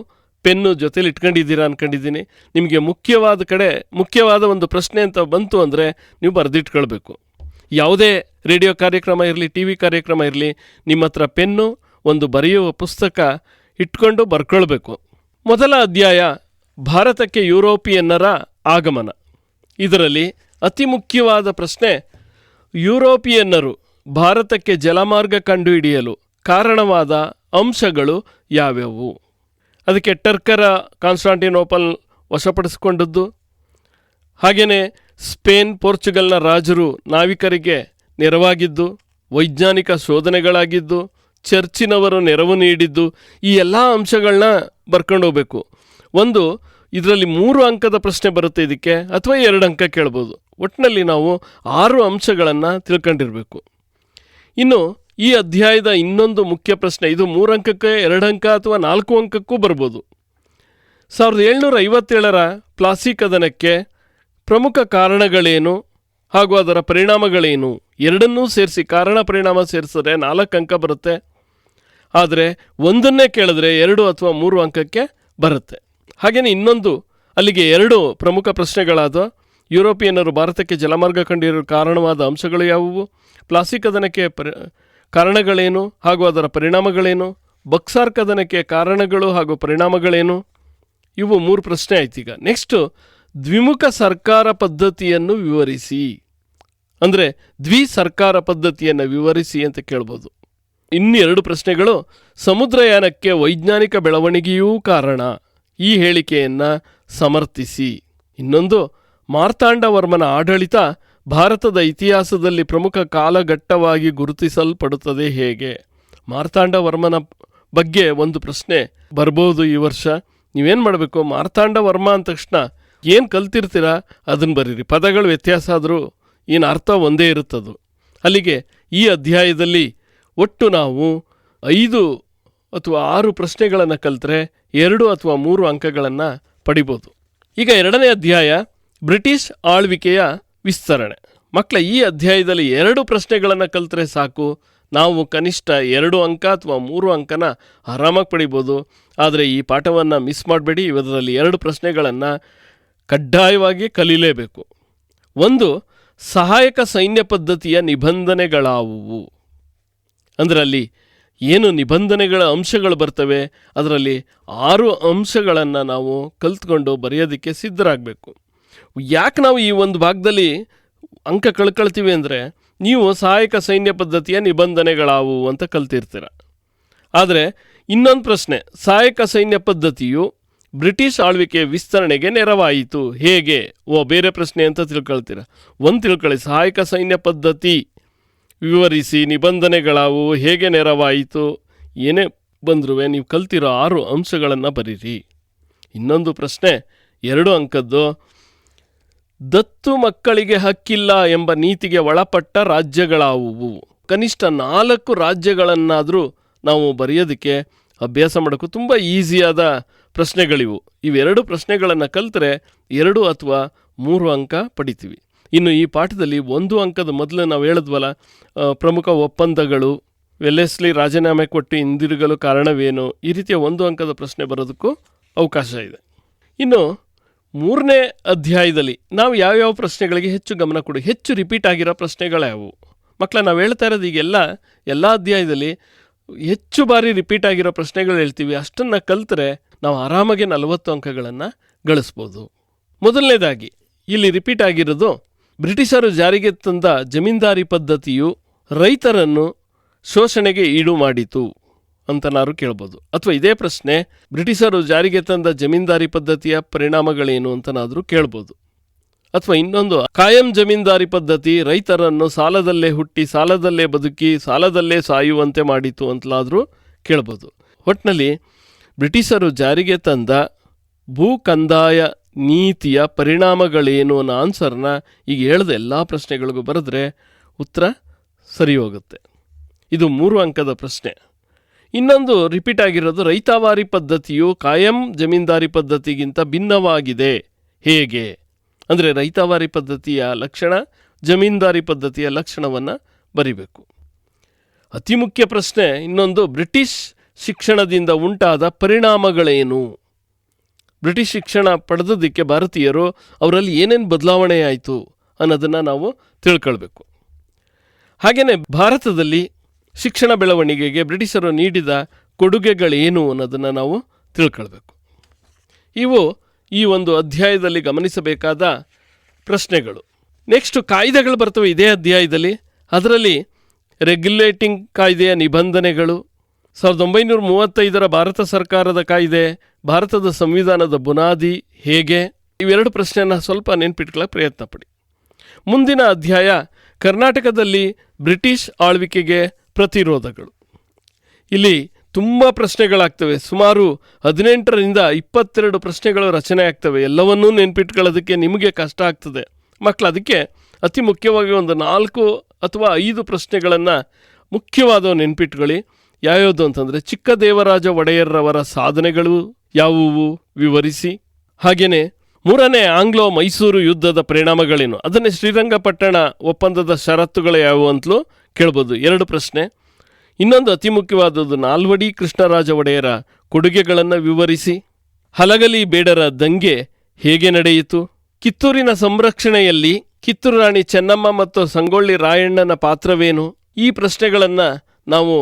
ಪೆನ್ನು ಜೊತೇಲಿ ಇಟ್ಕೊಂಡಿದ್ದೀರಾ ಅಂದ್ಕೊಂಡಿದ್ದೀನಿ. ನಿಮಗೆ ಮುಖ್ಯವಾದ ಒಂದು ಪ್ರಶ್ನೆ ಅಂತ ಬಂತು ಅಂದರೆ ನೀವು ಬರೆದಿಟ್ಕೊಳ್ಬೇಕು. ಯಾವುದೇ ರೇಡಿಯೋ ಕಾರ್ಯಕ್ರಮ ಇರಲಿ, ಟಿ ವಿ ಕಾರ್ಯಕ್ರಮ ಇರಲಿ, ನಿಮ್ಮ ಹತ್ರ ಪೆನ್ನು, ಒಂದು ಬರೆಯುವ ಪುಸ್ತಕ ಇಟ್ಕೊಂಡು ಬರ್ಕೊಳ್ಬೇಕು. ಮೊದಲ ಅಧ್ಯಾಯ ಭಾರತಕ್ಕೆ ಯುರೋಪಿಯನ್ನರ ಆಗಮನ. ಇದರಲ್ಲಿ ಅತಿ ಮುಖ್ಯವಾದ ಪ್ರಶ್ನೆ, ಯುರೋಪಿಯನ್ನರು ಭಾರತಕ್ಕೆ ಜಲಮಾರ್ಗ ಕಂಡುಹಿಡಿಯಲು ಕಾರಣವಾದ ಅಂಶಗಳು ಯಾವ್ಯಾವು? ಅದಕ್ಕೆ ಟರ್ಕರ ಕಾನ್ಸ್ಟಾಂಟಿನೋಪಲ್ ವಶಪಡಿಸಿಕೊಂಡದ್ದು, ಹಾಗೆಯೇ ಸ್ಪೇನ್, ಪೋರ್ಚುಗಲ್ನ ರಾಜರು ನಾವಿಕರಿಗೆ ನೆರವಾಗಿದ್ದು, ವೈಜ್ಞಾನಿಕ ಶೋಧನೆಗಳಾಗಿದ್ದು, ಚರ್ಚಿನವರು ನೆರವು ನೀಡಿದ್ದು, ಈ ಎಲ್ಲ ಅಂಶಗಳನ್ನ ಬರ್ಕೊಂಡು ಹೋಗ್ಬೇಕು. ಇದರಲ್ಲಿ 3 ಅಂಕದ ಪ್ರಶ್ನೆ ಬರುತ್ತೆ ಇದಕ್ಕೆ, ಅಥವಾ 2 ಅಂಕ ಕೇಳ್ಬೋದು. ಒಟ್ಟಿನಲ್ಲಿ ನಾವು 6 ಅಂಶಗಳನ್ನು ತಿಳ್ಕೊಂಡಿರಬೇಕು. ಇನ್ನು ಈ ಅಧ್ಯಾಯದ ಇನ್ನೊಂದು ಮುಖ್ಯ ಪ್ರಶ್ನೆ, ಇದು 3 ಅಂಕಕ್ಕೆ 2 ಅಂಕ ಅಥವಾ 4 ಅಂಕಕ್ಕೂ ಬರ್ಬೋದು. 1757ರ ಪ್ಲಾಸಿ ಕದನಕ್ಕೆ ಪ್ರಮುಖ ಕಾರಣಗಳೇನು ಹಾಗೂ ಅದರ ಪರಿಣಾಮಗಳೇನು, ಎರಡನ್ನೂ ಸೇರಿಸಿ ಕಾರಣ ಪರಿಣಾಮ ಸೇರಿಸಿದ್ರೆ 4 ಅಂಕ ಬರುತ್ತೆ. ಆದರೆ ಒಂದನ್ನೇ ಕೇಳಿದ್ರೆ 2 ಅಥವಾ 3 ಅಂಕಕ್ಕೆ ಬರುತ್ತೆ. ಹಾಗೆಯೇ ಇನ್ನೊಂದು, ಅಲ್ಲಿಗೆ 2 ಪ್ರಮುಖ ಪ್ರಶ್ನೆಗಳಾದ ಯುರೋಪಿಯನ್ನರು ಭಾರತಕ್ಕೆ ಜಲಮಾರ್ಗ ಕಂಡಿರೋ ಕಾರಣವಾದ ಅಂಶಗಳು ಯಾವುವು, ಪ್ಲಾಸಿ ಕದನಕ್ಕೆ ಕಾರಣಗಳೇನು ಹಾಗೂ ಅದರ ಪರಿಣಾಮಗಳೇನು, ಬಕ್ಸಾರ್ ಕದನಕ್ಕೆ ಕಾರಣಗಳು ಹಾಗೂ ಪರಿಣಾಮಗಳೇನು, ಇವು 3 ಪ್ರಶ್ನೆ ಆಯ್ತು. ಈಗ ನೆಕ್ಸ್ಟು ದ್ವಿಮುಖ ಸರ್ಕಾರ ಪದ್ಧತಿಯನ್ನು ವಿವರಿಸಿ, ಅಂದರೆ ಸರ್ಕಾರ ಪದ್ಧತಿಯನ್ನು ವಿವರಿಸಿ ಅಂತ ಕೇಳ್ಬೋದು. ಇನ್ನು 2 ಪ್ರಶ್ನೆಗಳು, ಸಮುದ್ರಯಾನಕ್ಕೆ ವೈಜ್ಞಾನಿಕ ಬೆಳವಣಿಗೆಯೂ ಕಾರಣ, ಈ ಹೇಳಿಕೆಯನ್ನು ಸಮರ್ಥಿಸಿ. ಇನ್ನೊಂದು, ಮಾರ್ತಾಂಡವರ್ಮನ ಆಡಳಿತ ಭಾರತದ ಇತಿಹಾಸದಲ್ಲಿ ಪ್ರಮುಖ ಕಾಲಘಟ್ಟವಾಗಿ ಗುರುತಿಸಲ್ಪಡುತ್ತದೆ ಹೇಗೆ? ಮಾರ್ತಾಂಡವರ್ಮನ ಬಗ್ಗೆ ಒಂದು ಪ್ರಶ್ನೆ ಬರ್ಬೋದು ಈ ವರ್ಷ. ನೀವೇನು ಮಾಡಬೇಕು, ಮಾರ್ತಾಂಡವರ್ಮ ಅಂದ ತಕ್ಷಣ ಏನು ಕಲ್ತಿರ್ತೀರ ಅದನ್ನು ಬರೀರಿ. ಪದಗಳು ವ್ಯತ್ಯಾಸ ಆದರೂ ಏನು ಅರ್ಥ ಒಂದೇ ಇರುತ್ತದು. ಅಲ್ಲಿಗೆ ಈ ಅಧ್ಯಾಯದಲ್ಲಿ ಒಟ್ಟು ನಾವು 5 ಅಥವಾ 6 ಪ್ರಶ್ನೆಗಳನ್ನು ಕಲಿತ್ರೆ 2 ಅಥವಾ 3 ಅಂಕಗಳನ್ನು ಪಡಿಬೋದು. ಈಗ 2ನೇ ಅಧ್ಯಾಯ ಬ್ರಿಟಿಷ್ ಆಳ್ವಿಕೆಯ ವಿಸ್ತರಣೆ. ಮಕ್ಕಳ, ಈ ಅಧ್ಯಾಯದಲ್ಲಿ 2 ಪ್ರಶ್ನೆಗಳನ್ನು ಕಲಿತ್ರೆ ಸಾಕು, ನಾವು ಕನಿಷ್ಠ 2 ಅಂಕ ಅಥವಾ 3 ಅಂಕನ ಆರಾಮಾಗಿ ಪಡಿಬೋದು. ಆದರೆ ಈ ಪಾಠವನ್ನು ಮಿಸ್ ಮಾಡಬೇಡಿ. ಇದರಲ್ಲಿ 2 ಪ್ರಶ್ನೆಗಳನ್ನು ಕಡ್ಡಾಯವಾಗಿ ಕಲೀಲೇಬೇಕು. ಒಂದು, ಸಹಾಯಕ ಸೈನ್ಯ ಪದ್ಧತಿಯ ನಿಬಂಧನೆಗಳಾವುವು? ಅಂದರೆ ಅಲ್ಲಿ ಏನು ನಿಬಂಧನೆಗಳ ಅಂಶಗಳು ಬರ್ತವೆ, ಅದರಲ್ಲಿ 6 ಅಂಶಗಳನ್ನು ನಾವು ಕಲ್ತ್ಕೊಂಡು ಬರೆಯೋದಕ್ಕೆ ಸಿದ್ಧರಾಗಬೇಕು. ಯಾಕೆ ನಾವು ಈ ಒಂದು ಭಾಗದಲ್ಲಿ ಅಂಕ ಕಳ್ಕೊಳ್ತೀವಿ ಅಂದರೆ, ನೀವು ಸಹಾಯಕ ಸೈನ್ಯ ಪದ್ಧತಿಯ ನಿಬಂಧನೆಗಳಾವುವು ಅಂತ ಕಲ್ತಿರ್ತೀರ. ಆದರೆ ಇನ್ನೊಂದು ಪ್ರಶ್ನೆ, ಸಹಾಯಕ ಸೈನ್ಯ ಪದ್ಧತಿಯು ಬ್ರಿಟಿಷ್ ಆಳ್ವಿಕೆಯ ವಿಸ್ತರಣೆಗೆ ನೆರವಾಯಿತು ಹೇಗೆ? ಬೇರೆ ಪ್ರಶ್ನೆ ಅಂತ ತಿಳ್ಕೊಳ್ತೀರ. ಒಂದು ತಿಳ್ಕೊಳ್ಳಿ, ಸಹಾಯಕ ಸೈನ್ಯ ಪದ್ಧತಿ ವಿವರಿಸಿ, ನಿಬಂಧನೆಗಳಾವು, ಹೇಗೆ ನೆರವಾಯಿತು, ಏನೇ ಬಂದರೂ ನೀವು ಕಲ್ತಿರೋ 6 ಅಂಶಗಳನ್ನು ಬರೀರಿ. ಇನ್ನೊಂದು ಪ್ರಶ್ನೆ 2 ಅಂಕದ್ದು, ದತ್ತು ಮಕ್ಕಳಿಗೆ ಹಕ್ಕಿಲ್ಲ ಎಂಬ ನೀತಿಗೆ ಒಳಪಟ್ಟ ರಾಜ್ಯಗಳಾವುವು? ಕನಿಷ್ಠ 4 ರಾಜ್ಯಗಳನ್ನಾದರೂ ನಾವು ಬರೆಯೋದಕ್ಕೆ ಅಭ್ಯಾಸ ಮಾಡೋಕ್ಕೂ ತುಂಬ ಈಸಿಯಾದ ಪ್ರಶ್ನೆಗಳಿವು. ಇವೆರಡು ಪ್ರಶ್ನೆಗಳನ್ನು ಕಲ್ತರೆ 2 ಅಥವಾ 3 ಅಂಕ ಪಡಿತೀವಿ. ಇನ್ನು ಈ ಪಾಠದಲ್ಲಿ 1 ಅಂಕದ ಮೊದಲು ನಾವು ಹೇಳಿದ್ವಲ್ಲ, ಪ್ರಮುಖ ಒಪ್ಪಂದಗಳು, ವೆಲ್ಲೆಸ್ಲಿ ರಾಜೀನಾಮೆ ಕೊಟ್ಟು ಹಿಂದಿರುಗಲು ಕಾರಣವೇನು, ಈ ರೀತಿಯ 1 ಅಂಕದ ಪ್ರಶ್ನೆ ಬರೋದಕ್ಕೂ ಅವಕಾಶ ಇದೆ. ಇನ್ನು 3ನೇ ಅಧ್ಯಾಯದಲ್ಲಿ ನಾವು ಯಾವ್ಯಾವ ಪ್ರಶ್ನೆಗಳಿಗೆ ಹೆಚ್ಚು ಗಮನ ಕೊಡಿ, ಹೆಚ್ಚು ರಿಪೀಟ್ ಆಗಿರೋ ಪ್ರಶ್ನೆಗಳ್ಯಾವು? ಮಕ್ಕಳ, ನಾವು ಹೇಳ್ತಾ ಇರೋದು ಈಗೆಲ್ಲ ಅಧ್ಯಾಯದಲ್ಲಿ ಹೆಚ್ಚು ಬಾರಿ ರಿಪೀಟ್ ಆಗಿರೋ ಪ್ರಶ್ನೆಗಳು ಹೇಳ್ತೀವಿ. ಅಷ್ಟನ್ನು ಕಲ್ತರೆ ನಾವು ಆರಾಮಾಗಿ 40 ಅಂಕಗಳನ್ನು ಗಳಿಸ್ಬೋದು. ಮೊದಲನೇದಾಗಿ ಇಲ್ಲಿ ರಿಪೀಟ್ ಆಗಿರೋದು, ಬ್ರಿಟಿಷರು ಜಾರಿಗೆ ತಂದ ಜಮೀನ್ದಾರಿ ಪದ್ಧತಿಯು ರೈತರನ್ನು ಶೋಷಣೆಗೆ ಈಡು ಮಾಡಿತು ಅಂತನಾರು ಕೇಳ್ಬೋದು. ಅಥವಾ ಇದೇ ಪ್ರಶ್ನೆ, ಬ್ರಿಟಿಷರು ಜಾರಿಗೆ ತಂದ ಜಮೀನ್ದಾರಿ ಪದ್ಧತಿಯ ಪರಿಣಾಮಗಳೇನು ಅಂತನಾದರೂ ಕೇಳ್ಬೋದು. ಅಥವಾ ಇನ್ನೊಂದು, ಕಾಯಂ ಜಮೀನ್ದಾರಿ ಪದ್ಧತಿ ರೈತರನ್ನು ಸಾಲದಲ್ಲೇ ಹುಟ್ಟಿ ಸಾಲದಲ್ಲೇ ಬದುಕಿ ಸಾಲದಲ್ಲೇ ಸಾಯುವಂತೆ ಮಾಡಿತು ಅಂತಲಾದರೂ ಕೇಳ್ಬೋದು. ಒಟ್ಟಿನಲ್ಲಿ ಬ್ರಿಟಿಷರು ಜಾರಿಗೆ ತಂದ ಭೂ ಕಂದಾಯ ನೀತಿಯ ಪರಿಣಾಮಗಳೇನು ಅನ್ನೋ ಆನ್ಸರ್ನ ಈಗ ಹೇಳಿದ ಎಲ್ಲ ಪ್ರಶ್ನೆಗಳಿಗೂ ಬರೆದ್ರೆ ಉತ್ತರ ಸರಿ ಹೋಗುತ್ತೆ. ಇದು 3 ಅಂಕದ ಪ್ರಶ್ನೆ. ಇನ್ನೊಂದು ರಿಪೀಟ್ ಆಗಿರೋದು, ರೈತಾವಾರಿ ಪದ್ಧತಿಯು ಕಾಯಂ ಜಮೀನ್ದಾರಿ ಪದ್ಧತಿಗಿಂತ ಭಿನ್ನವಾಗಿದೆ ಹೇಗೆ? ಅಂದರೆ ರೈತಾವಾರಿ ಪದ್ಧತಿಯ ಲಕ್ಷಣ, ಜಮೀನ್ದಾರಿ ಪದ್ಧತಿಯ ಲಕ್ಷಣವನ್ನು ಬರಿಬೇಕು. ಅತಿ ಮುಖ್ಯ ಪ್ರಶ್ನೆ ಇನ್ನೊಂದು, ಬ್ರಿಟಿಷ್ ಶಿಕ್ಷಣದಿಂದ ಉಂಟಾದ ಪರಿಣಾಮಗಳೇನು? ಬ್ರಿಟಿಷ್ ಶಿಕ್ಷಣ ಪಡೆದೋದಕ್ಕೆ ಭಾರತೀಯರು ಅವರಲ್ಲಿ ಏನೇನು ಬದಲಾವಣೆ ಆಯಿತು ಅನ್ನೋದನ್ನು ನಾವು ತಿಳ್ಕೊಳ್ಬೇಕು. ಹಾಗೆಯೇ ಭಾರತದಲ್ಲಿ ಶಿಕ್ಷಣ ಬೆಳವಣಿಗೆಗೆ ಬ್ರಿಟಿಷರು ನೀಡಿದ ಕೊಡುಗೆಗಳೇನು ಅನ್ನೋದನ್ನು ನಾವು ತಿಳ್ಕೊಳ್ಬೇಕು. ಇವು ಈ ಒಂದು ಅಧ್ಯಾಯದಲ್ಲಿ ಗಮನಿಸಬೇಕಾದ ಪ್ರಶ್ನೆಗಳು. ನೆಕ್ಸ್ಟು ಕಾಯ್ದೆಗಳು ಬರ್ತವೆ ಇದೇ ಅಧ್ಯಾಯದಲ್ಲಿ. ಅದರಲ್ಲಿ ರೆಗ್ಯುಲೇಟಿಂಗ್ ಕಾಯ್ದೆಯ ನಿಬಂಧನೆಗಳು, 1935ರ ಭಾರತ ಸರ್ಕಾರದ ಕಾಯ್ದೆ, ಭಾರತದ ಸಂವಿಧಾನದ ಬುನಾದಿ ಹೇಗೆ, ಇವೆರಡು ಪ್ರಶ್ನೆಯನ್ನು ಸ್ವಲ್ಪ ನೆನ್ಪಿಟ್ಕೊಳ್ಳೋಕೆ ಪ್ರಯತ್ನ ಪಡಿ. ಮುಂದಿನ ಅಧ್ಯಾಯ ಕರ್ನಾಟಕದಲ್ಲಿ ಬ್ರಿಟಿಷ್ ಆಳ್ವಿಕೆಗೆ ಪ್ರತಿರೋಧಗಳು. ಇಲ್ಲಿ ತುಂಬ ಪ್ರಶ್ನೆಗಳಾಗ್ತವೆ. ಸುಮಾರು 18ರಿಂದ 22 ಪ್ರಶ್ನೆಗಳು ರಚನೆ ಆಗ್ತವೆ. ಎಲ್ಲವನ್ನೂ ನೆನ್ಪಿಟ್ಕೊಳ್ಳೋದಕ್ಕೆ ನಿಮಗೆ ಕಷ್ಟ ಆಗ್ತದೆ ಮಕ್ಕಳು. ಅದಕ್ಕೆ ಅತಿ ಮುಖ್ಯವಾಗಿ ಒಂದು 4 ಅಥವಾ 5 ಪ್ರಶ್ನೆಗಳನ್ನು ಮುಖ್ಯವಾದವು ನೆನ್ಪಿಟ್ಕೊಳ್ಳಿ. ಯಾವ್ಯಾವುದು ಅಂತಂದರೆ, ಚಿಕ್ಕದೇವರಾಜ ಒಡೆಯರ್ರವರ ಸಾಧನೆಗಳು ಯಾವುವು ವಿವರಿಸಿ. ಹಾಗೆಯೇ 3ನೇ ಆಂಗ್ಲೋ ಮೈಸೂರು ಯುದ್ಧದ ಪರಿಣಾಮಗಳೇನು, ಅದನ್ನೇ ಶ್ರೀರಂಗಪಟ್ಟಣ ಒಪ್ಪಂದದ ಷರತ್ತುಗಳು ಯಾವುವು ಅಂತಲೂ ಕೇಳ್ಬೋದು. 2 ಪ್ರಶ್ನೆ. ಇನ್ನೊಂದು ಅತಿ ಮುಖ್ಯವಾದದ್ದು, ನಾಲ್ವಡಿ ಕೃಷ್ಣರಾಜ ಒಡೆಯರ ಕೊಡುಗೆಗಳನ್ನು ವಿವರಿಸಿ. ಹಲಗಲಿ ಬೇಡರ ದಂಗೆ ಹೇಗೆ ನಡೆಯಿತು, ಕಿತ್ತೂರಿನ ಸಂರಕ್ಷಣೆಯಲ್ಲಿ ಕಿತ್ತೂರು ರಾಣಿ ಚೆನ್ನಮ್ಮ ಮತ್ತು ಸಂಗೊಳ್ಳಿ ರಾಯಣ್ಣನ ಪಾತ್ರವೇನು, ಈ ಪ್ರಶ್ನೆಗಳನ್ನು ನಾವು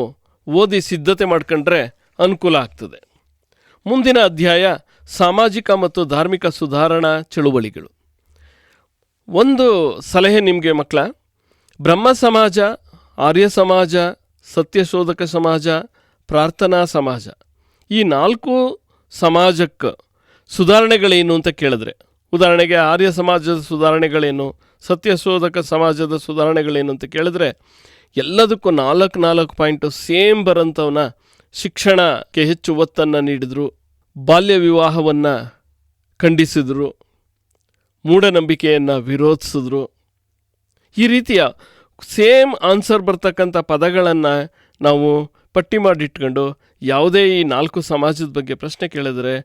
ಓದಿ ಸಿದ್ಧತೆ ಮಾಡ್ಕೊಂಡ್ರೆ ಅನುಕೂಲ ಆಗ್ತದೆ. ಮುಂದಿನ ಅಧ್ಯಾಯ ಸಾಮಾಜಿಕ ಮತ್ತು ಧಾರ್ಮಿಕ ಸುಧಾರಣಾ ಚಳುವಳಿಗಳು. ಒಂದು ಸಲಹೆ ನಿಮಗೆ ಮಕ್ಕಳ, ಬ್ರಹ್ಮ ಸಮಾಜ, ಆರ್ಯ ಸಮಾಜ, ಸತ್ಯಶೋಧಕ ಸಮಾಜ, ಪ್ರಾರ್ಥನಾ ಸಮಾಜ, ಈ 4 ಸಮಾಜಕ್ಕೆ ಸುಧಾರಣೆಗಳೇನು ಅಂತ ಕೇಳಿದ್ರೆ, ಉದಾಹರಣೆಗೆ ಆರ್ಯ ಸಮಾಜದ ಸುಧಾರಣೆಗಳೇನು, ಸತ್ಯಶೋಧಕ ಸಮಾಜದ ಸುಧಾರಣೆಗಳೇನು ಅಂತ ಕೇಳಿದ್ರೆ, ಎಲ್ಲದಕ್ಕೂ 4 ಪಾಯಿಂಟು ಸೇಮ್ ಬರೋಂಥವನ್ನ. ಶಿಕ್ಷಣಕ್ಕೆ ಹೆಚ್ಚು ಒತ್ತನ್ನು ನೀಡಿದರು, ಬಾಲ್ಯ ವಿವಾಹವನ್ನು ಖಂಡಿಸಿದರು, ಮೂಢನಂಬಿಕೆಯನ್ನು ವಿರೋಧಿಸಿದ್ರು. ಈ ರೀತಿಯ ಸೇಮ್ ಆನ್ಸರ್ ಬರ್ತಕ್ಕಂಥ ಪದಗಳನ್ನು ನಾವು ಪಟ್ಟಿ ಮಾಡಿಟ್ಕೊಂಡು ಯಾವುದೇ ಈ 4 ಸಮಾಜದ ಬಗ್ಗೆ ಪ್ರಶ್ನೆ ಕೇಳಿದರೆ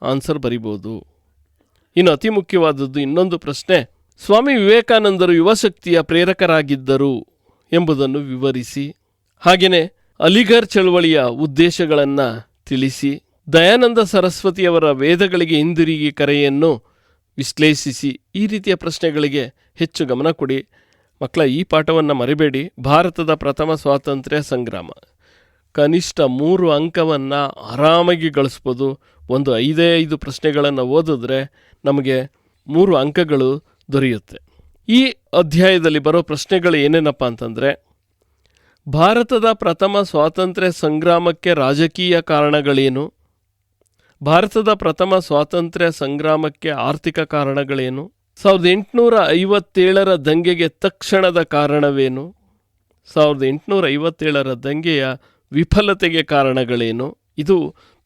ಆನ್ಸರ್ ಬರಿಬೋದು. ಇನ್ನು ಅತಿ ಮುಖ್ಯವಾದದ್ದು ಇನ್ನೊಂದು ಪ್ರಶ್ನೆ, ಸ್ವಾಮಿ ವಿವೇಕಾನಂದರು ಯುವಶಕ್ತಿಯ ಪ್ರೇರಕರಾಗಿದ್ದರು ಎಂಬುದನ್ನು ವಿವರಿಸಿ. ಹಾಗೆಯೇ ಅಲಿಘರ್ ಚಳವಳಿಯ ಉದ್ದೇಶಗಳನ್ನು ತಿಳಿಸಿ, ದಯಾನಂದ ಸರಸ್ವತಿಯವರ ವೇದಗಳಿಗೆ ಹಿಂದಿರುಗಿ ಕರೆಯನ್ನು ವಿಶ್ಲೇಷಿಸಿ. ಈ ರೀತಿಯ ಪ್ರಶ್ನೆಗಳಿಗೆ ಹೆಚ್ಚು ಗಮನ ಕೊಡಿ. ಮಕ್ಕಳ, ಈ ಪಾಠವನ್ನು ಮರಿಬೇಡಿ. ಭಾರತದ ಪ್ರಥಮ ಸ್ವಾತಂತ್ರ್ಯ ಸಂಗ್ರಾಮ, ಕನಿಷ್ಠ 3 ಅಂಕವನ್ನು ಆರಾಮಾಗಿ ಗಳಿಸ್ಬೋದು. ಒಂದು 5 ಪ್ರಶ್ನೆಗಳನ್ನು ಓದಿದ್ರೆ ನಮಗೆ 3 ಅಂಕಗಳು ದೊರೆಯುತ್ತೆ. ಈ ಅಧ್ಯಾಯದಲ್ಲಿ ಬರೋ ಪ್ರಶ್ನೆಗಳು ಏನೇನಪ್ಪ ಅಂತಂದರೆ, ಭಾರತದ ಪ್ರಥಮ ಸ್ವಾತಂತ್ರ್ಯ ಸಂಗ್ರಾಮಕ್ಕೆ ರಾಜಕೀಯ ಕಾರಣಗಳೇನು, ಭಾರತದ ಪ್ರಥಮ ಸ್ವಾತಂತ್ರ್ಯ ಸಂಗ್ರಾಮಕ್ಕೆ ಆರ್ಥಿಕ ಕಾರಣಗಳೇನು, 1857ರ ದಂಗೆಗೆ ತಕ್ಷಣದ ಕಾರಣವೇನು, 1857ರ ದಂಗೆಯ ವಿಫಲತೆಗೆ ಕಾರಣಗಳೇನು. ಇದು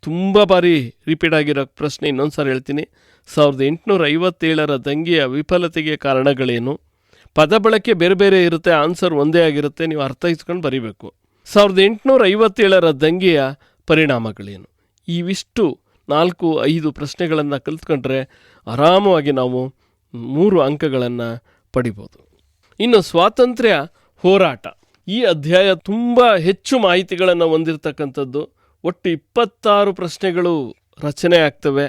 ತುಂಬ ಬಾರಿ ರಿಪೀಟ್ ಆಗಿರೋ ಪ್ರಶ್ನೆ. ಇನ್ನೊಂದು ಸಾರಿ ಹೇಳ್ತೀನಿ. 1857ರ ದಂಗೆಯ ವಿಫಲತೆಗೆ ಕಾರಣಗಳೇನು. ಪದ ಬಳಕೆ ಬೇರೆ ಬೇರೆ ಇರುತ್ತೆ, ಆನ್ಸರ್ ಒಂದೇ ಆಗಿರುತ್ತೆ, ನೀವು ಅರ್ಥೈಸ್ಕೊಂಡು ಬರೀಬೇಕು. 1857ರ ದಂಗೆಯ ಪರಿಣಾಮಗಳೇನು. ಇವಿಷ್ಟು 4-5 ಪ್ರಶ್ನೆಗಳನ್ನು ಕಲಿತ್ಕೊಂಡ್ರೆ ಆರಾಮವಾಗಿ ನಾವು 3 ಅಂಕಗಳನ್ನು ಪಡಿಬೋದು. ಇನ್ನು ಸ್ವಾತಂತ್ರ್ಯ ಹೋರಾಟ, ಈ ಅಧ್ಯಾಯ ತುಂಬ ಹೆಚ್ಚು ಮಾಹಿತಿಗಳನ್ನು ಹೊಂದಿರತಕ್ಕಂಥದ್ದು. ಒಟ್ಟು 26 ಪ್ರಶ್ನೆಗಳು ರಚನೆ ಆಗ್ತವೆ.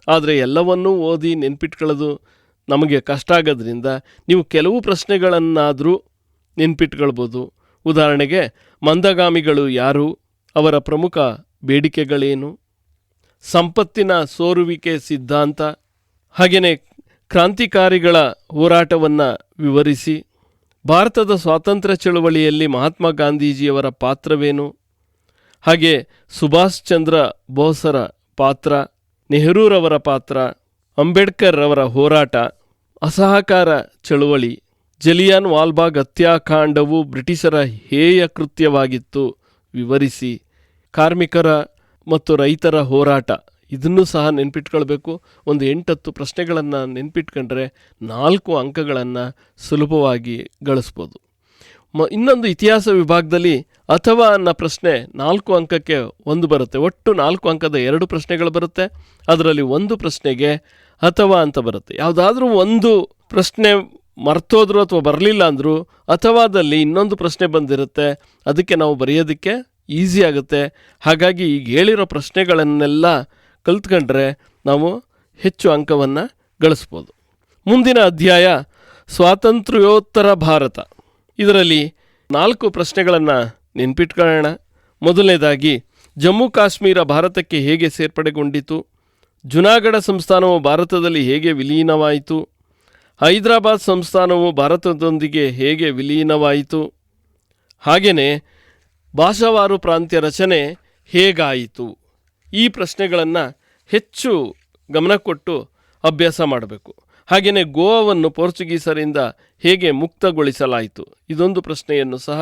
ಆದರೆ ಎಲ್ಲವನ್ನೂ ಓದಿ ನೆನ್ಪಿಟ್ಕೊಳ್ಳೋದು ನಮಗೆ ಕಷ್ಟ ಆಗೋದ್ರಿಂದ ನೀವು ಕೆಲವು ಪ್ರಶ್ನೆಗಳನ್ನಾದರೂ ನೆನ್ಪಿಟ್ಕೊಳ್ಬೋದು. ಉದಾಹರಣೆಗೆ, ಮಂದಗಾಮಿಗಳು ಯಾರು, ಅವರ ಪ್ರಮುಖ ಬೇಡಿಕೆಗಳೇನು, ಸಂಪತ್ತಿನ ಸೋರುವಿಕೆ ಸಿದ್ಧಾಂತ, ಹಾಗೆಯೇ ಕ್ರಾಂತಿಕಾರಿಗಳ ಹೋರಾಟವನ್ನು ವಿವರಿಸಿ, ಭಾರತದ ಸ್ವಾತಂತ್ರ್ಯ ಚಳವಳಿಯಲ್ಲಿ ಮಹಾತ್ಮ ಗಾಂಧೀಜಿಯವರ ಪಾತ್ರವೇನು, ಹಾಗೆ ಸುಭಾಷ್ ಚಂದ್ರ ಬೋಸರ ಪಾತ್ರ, ನೆಹರೂರವರ ಪಾತ್ರ, ಅಂಬೇಡ್ಕರ್ ಅವರ ಹೋರಾಟ, ಅಸಹಕಾರ ಚಳವಳಿ, ಜಲಿಯನ್ ವಾಲ್ಬಾಗ್ ಹತ್ಯಾಕಾಂಡವು ಬ್ರಿಟಿಷರ ಹೇಯ ಕೃತ್ಯವಾಗಿತ್ತು ವಿವರಿಸಿ, ಕಾರ್ಮಿಕರ ಮತ್ತು ರೈತರ ಹೋರಾಟ, ಇದನ್ನು ಸಹ ನೆನ್ಪಿಟ್ಕೊಳ್ಬೇಕು. ಒಂದು 8-10 ಪ್ರಶ್ನೆಗಳನ್ನು ನೆನ್ಪಿಟ್ಕೊಂಡ್ರೆ 4 ಅಂಕಗಳನ್ನು ಸುಲಭವಾಗಿ ಗಳಿಸ್ಬೋದು. ಇನ್ನೊಂದು ಇತಿಹಾಸ ವಿಭಾಗದಲ್ಲಿ ಅಥವಾ ಅನ್ನೋ ಪ್ರಶ್ನೆ 4 ಅಂಕಕ್ಕೆ 1 ಬರುತ್ತೆ. ಒಟ್ಟು 4 ಅಂಕದ 2 ಪ್ರಶ್ನೆಗಳು ಬರುತ್ತೆ. ಅದರಲ್ಲಿ 1 ಪ್ರಶ್ನೆಗೆ ಅಥವಾ ಅಂತ ಬರುತ್ತೆ. ಯಾವುದಾದ್ರೂ ಒಂದು ಪ್ರಶ್ನೆ ಮರ್ತೋದ್ರು ಅಥವಾ ಬರಲಿಲ್ಲ ಅಂದರೂ ಅಥವಾದಲ್ಲಿ ಇನ್ನೊಂದು ಪ್ರಶ್ನೆ ಬಂದಿರುತ್ತೆ, ಅದಕ್ಕೆ ನಾವು ಬರೆಯೋದಕ್ಕೆ ಈಸಿ ಆಗುತ್ತೆ. ಹಾಗಾಗಿ ಈಗ ಹೇಳಿರೋ ಪ್ರಶ್ನೆಗಳನ್ನೆಲ್ಲ ಕಲ್ತ್ಕೊಂಡ್ರೆ ನಾವು ಹೆಚ್ಚು ಅಂಕವನ್ನು ಗಳಿಸ್ಬೋದು. ಮುಂದಿನ ಅಧ್ಯಾಯ ಸ್ವಾತಂತ್ರ್ಯೋತ್ತರ ಭಾರತ. ಇದರಲ್ಲಿ 4 ಪ್ರಶ್ನೆಗಳನ್ನು ನೆನ್ಪಿಟ್ಕೊಳ್ಳೋಣ. ಮೊದಲನೇದಾಗಿ, ಜಮ್ಮು ಕಾಶ್ಮೀರ ಭಾರತಕ್ಕೆ ಹೇಗೆ ಸೇರ್ಪಡೆಗೊಂಡಿತು, ಜುನಾಗಢ ಸಂಸ್ಥಾನವು ಭಾರತದಲ್ಲಿ ಹೇಗೆ ವಿಲೀನವಾಯಿತು, ಹೈದರಾಬಾದ್ ಸಂಸ್ಥಾನವು ಭಾರತದೊಂದಿಗೆ ಹೇಗೆ ವಿಲೀನವಾಯಿತು, ಹಾಗೆಯೇ ಭಾಷಾವಾರು ಪ್ರಾಂತ್ಯ ರಚನೆ ಹೇಗಾಯಿತು. ಈ ಪ್ರಶ್ನೆಗಳನ್ನು ಹೆಚ್ಚು ಗಮನ ಕೊಟ್ಟು ಅಭ್ಯಾಸ ಮಾಡಬೇಕು. ಹಾಗೆಯೇ ಗೋವಾವನ್ನು ಪೋರ್ಚುಗೀಸರಿಂದ ಹೇಗೆ ಮುಕ್ತಗೊಳಿಸಲಾಯಿತು, ಇದೊಂದು ಪ್ರಶ್ನೆಯನ್ನು ಸಹ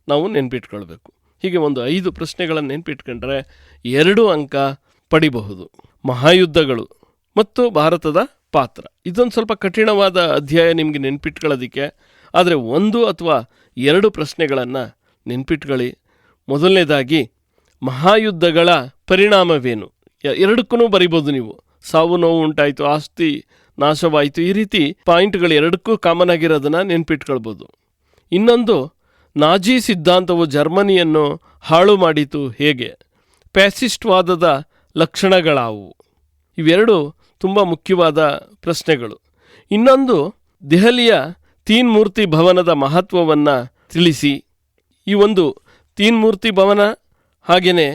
ನಾವು ನೆನ್ಪಿಟ್ಕೊಳ್ಬೇಕು. ಹೀಗೆ ಒಂದು 5 ಪ್ರಶ್ನೆಗಳನ್ನು ನೆನ್ಪಿಟ್ಕೊಂಡ್ರೆ 2 ಅಂಕ ಪಡಿಬಹುದು. ಮಹಾಯುದ್ಧಗಳು ಮತ್ತು ಭಾರತದ ಪಾತ್ರ, ಇದೊಂದು ಸ್ವಲ್ಪ ಕಠಿಣವಾದ ಅಧ್ಯಾಯ ನಿಮಗೆ ನೆನ್ಪಿಟ್ಕೊಳ್ಳೋದಕ್ಕೆ. ಆದರೆ 1 ಅಥವಾ 2 ಪ್ರಶ್ನೆಗಳನ್ನು ನೆನ್ಪಿಟ್ಕೊಳ್ಳಿ. ಮೊದಲನೇದಾಗಿ, ಮಹಾಯುದ್ಧಗಳ ಪರಿಣಾಮವೇನು. 2ಕ್ಕೂ ಬರಿಬೋದು ನೀವು. ಸಾವು ನೋವು ಉಂಟಾಯಿತು, ಆಸ್ತಿ ನಾಶವಾಯಿತು, ಈ ರೀತಿ ಪಾಯಿಂಟ್ಗಳು 2ಕ್ಕೂ ಕಾಮನ್ ಆಗಿರೋದನ್ನು ನೆನ್ಪಿಟ್ಕೊಳ್ಬೋದು. ಇನ್ನೊಂದು, ನಾಜಿ ಸಿದ್ಧಾಂತವು ಜರ್ಮನಿಯನ್ನು ಹಾಳು ಮಾಡಿತು ಹೇಗೆ, ಫ್ಯಾಸಿಸ್ಟ್ ವಾದದ ಲಕ್ಷಣಗಳಾವು. ಇವೆರಡು ತುಂಬ ಮುಖ್ಯವಾದ ಪ್ರಶ್ನೆಗಳು. ಇನ್ನೊಂದು, ದೆಹಲಿಯ ತೀನ್ ಮೂರ್ತಿ ಭವನದ ಮಹತ್ವವನ್ನು ತಿಳಿಸಿ. ಈ ಒಂದು ತೀನ್ ಮೂರ್ತಿ ಭವನ ಹಾಗೆಯೇ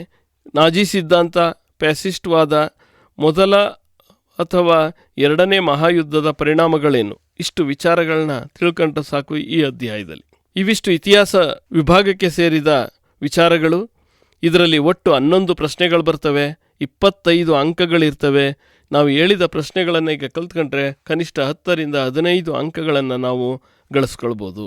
ನಾಜಿ ಸಿದ್ಧಾಂತ, ಫ್ಯಾಸಿಸ್ಟ್ ವಾದ, ಮೊದಲ ಅಥವಾ 2ನೇ ಮಹಾಯುದ್ಧದ ಪರಿಣಾಮಗಳೇನು, ಇಷ್ಟು ವಿಚಾರಗಳನ್ನ ತಿಳ್ಕೊಂಡ್ರೆ ಸಾಕು ಈ ಅಧ್ಯಾಯದಲ್ಲಿ. ಇವಿಷ್ಟು ಇತಿಹಾಸ ವಿಭಾಗಕ್ಕೆ ಸೇರಿದ ವಿಚಾರಗಳು. ಇದರಲ್ಲಿ ಒಟ್ಟು 11 ಪ್ರಶ್ನೆಗಳು ಬರ್ತವೆ, 25 ಅಂಕಗಳಿರ್ತವೆ. ನಾವು ಹೇಳಿದ ಪ್ರಶ್ನೆಗಳನ್ನು ಈಗ ಕಲ್ತ್ಕೊಂಡ್ರೆ ಕನಿಷ್ಠ 10ರಿಂದ 15 ಅಂಕಗಳನ್ನು ನಾವು ಗಳಿಸ್ಕೊಳ್ಬೋದು.